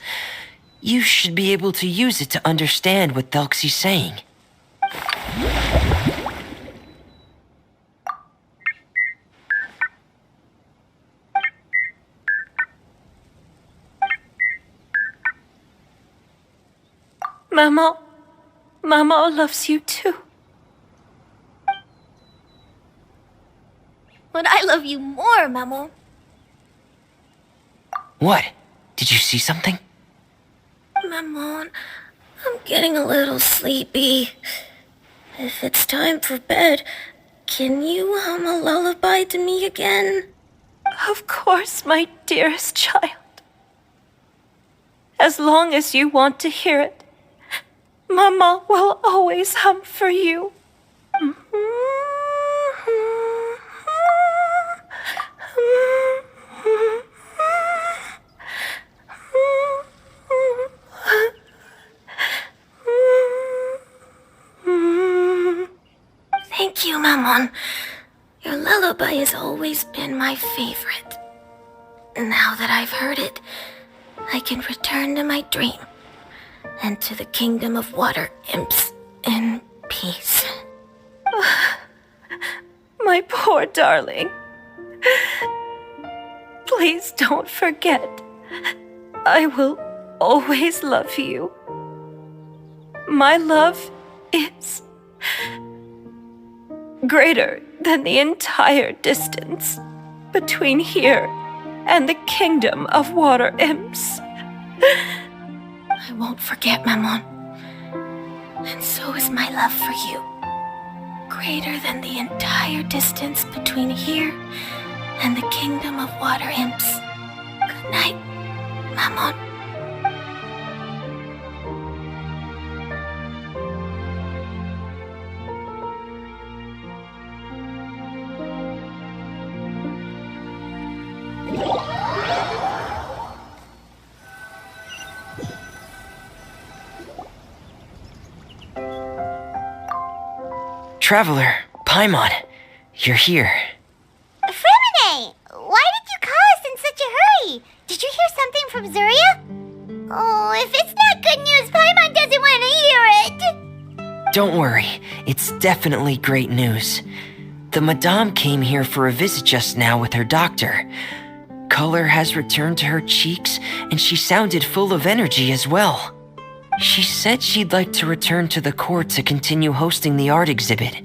You should be able to use it to understand what Thelxie's saying. Mama loves you too. But I love you more, Mamo. What? Did you see something? Maman, I'm getting a little sleepy. If it's time for bed, can you hum a lullaby to me again? Of course, my dearest child. As long as you want to hear it, Mama will always hum for you. Thank you, Maman. Your lullaby has always been my favorite. Now that I've heard it, I can return to my dream and to the kingdom of water imps in peace. My poor darling. Please don't forget. I will always love you. My love is greater than the entire distance between here and the kingdom of water imps. I won't forget, Maman. And so is my love for you. Greater than the entire distance between here and the kingdom of water imps. Good night, Maman. Traveler, Paimon, you're here. Fremine, why did you call us in such a hurry? Did you hear something from Zuria? Oh, if it's not good news, Paimon doesn't want to hear it. Don't worry, it's definitely great news. The Madame came here for a visit just now with her doctor. Color has returned to her cheeks, and she sounded full of energy as well. She said she'd like to return to the court to continue hosting the art exhibit,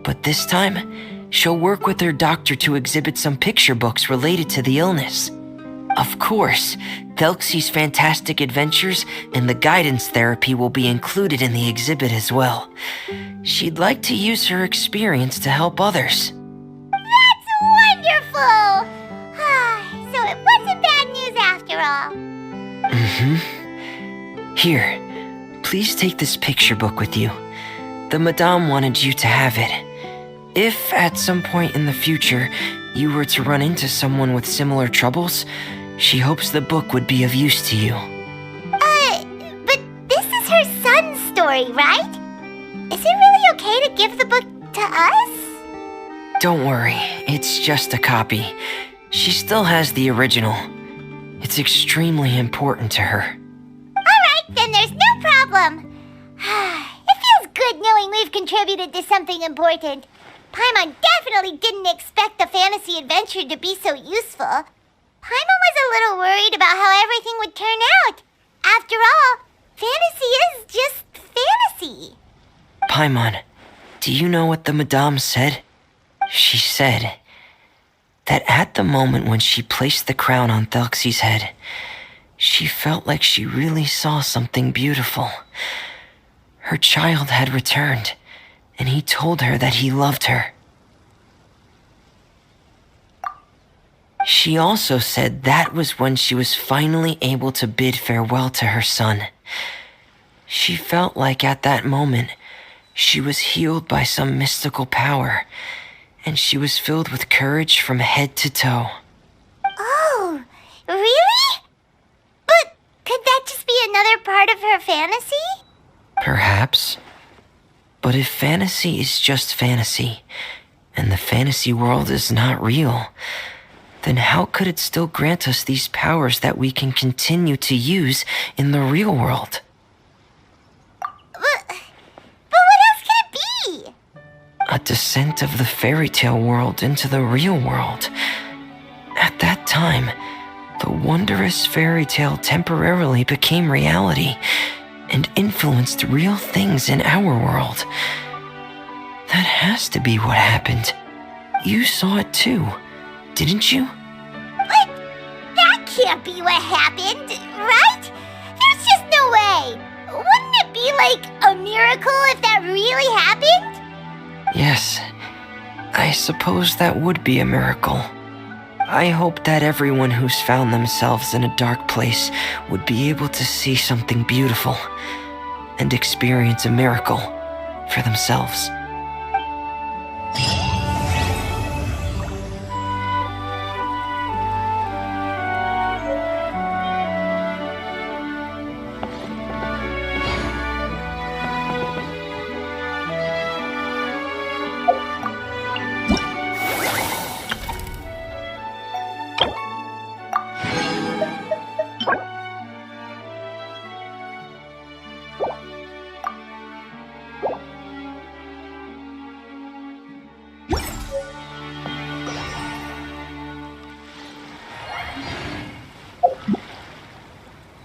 but this time, she'll work with her doctor to exhibit some picture books related to the illness. Of course, Thelxie's fantastic adventures and the guidance therapy will be included in the exhibit as well. She'd like to use her experience to help others. That's wonderful! So it wasn't bad news after all. Here, please take this picture book with you. The Madame wanted you to have it. If at some point in the future you were to run into someone with similar troubles, she hopes the book would be of use to you. But this is her son's story, right? Is it really okay to give the book to us? Don't worry, it's just a copy. She still has the original. It's extremely important to her. Alright, then there's no problem. It feels good knowing we've contributed to something important. Paimon definitely didn't expect the fantasy adventure to be so useful. Paimon was a little worried about how everything would turn out. After all, fantasy is just fantasy. Paimon, do you know what the Madame said? She said that at the moment when she placed the crown on Thelxie's head, she felt like she really saw something beautiful. Her child had returned, and he told her that he loved her. She also said that was when she was finally able to bid farewell to her son. She felt like at that moment, she was healed by some mystical power, and she was filled with courage from head to toe. Oh, really? But could that just be another part of her fantasy? Perhaps. But if fantasy is just fantasy, and the fantasy world is not real, then how could it still grant us these powers that we can continue to use in the real world? But what else could it be? A descent of the fairy tale world into the real world. At that time, the wondrous fairy tale temporarily became reality and influenced real things in our world. That has to be what happened. You saw it too, didn't you? But that can't be what happened, right? There's just no way. Wouldn't it be like a miracle if that really happened? Yes, I suppose that would be a miracle. I hope that everyone who's found themselves in a dark place would be able to see something beautiful and experience a miracle for themselves.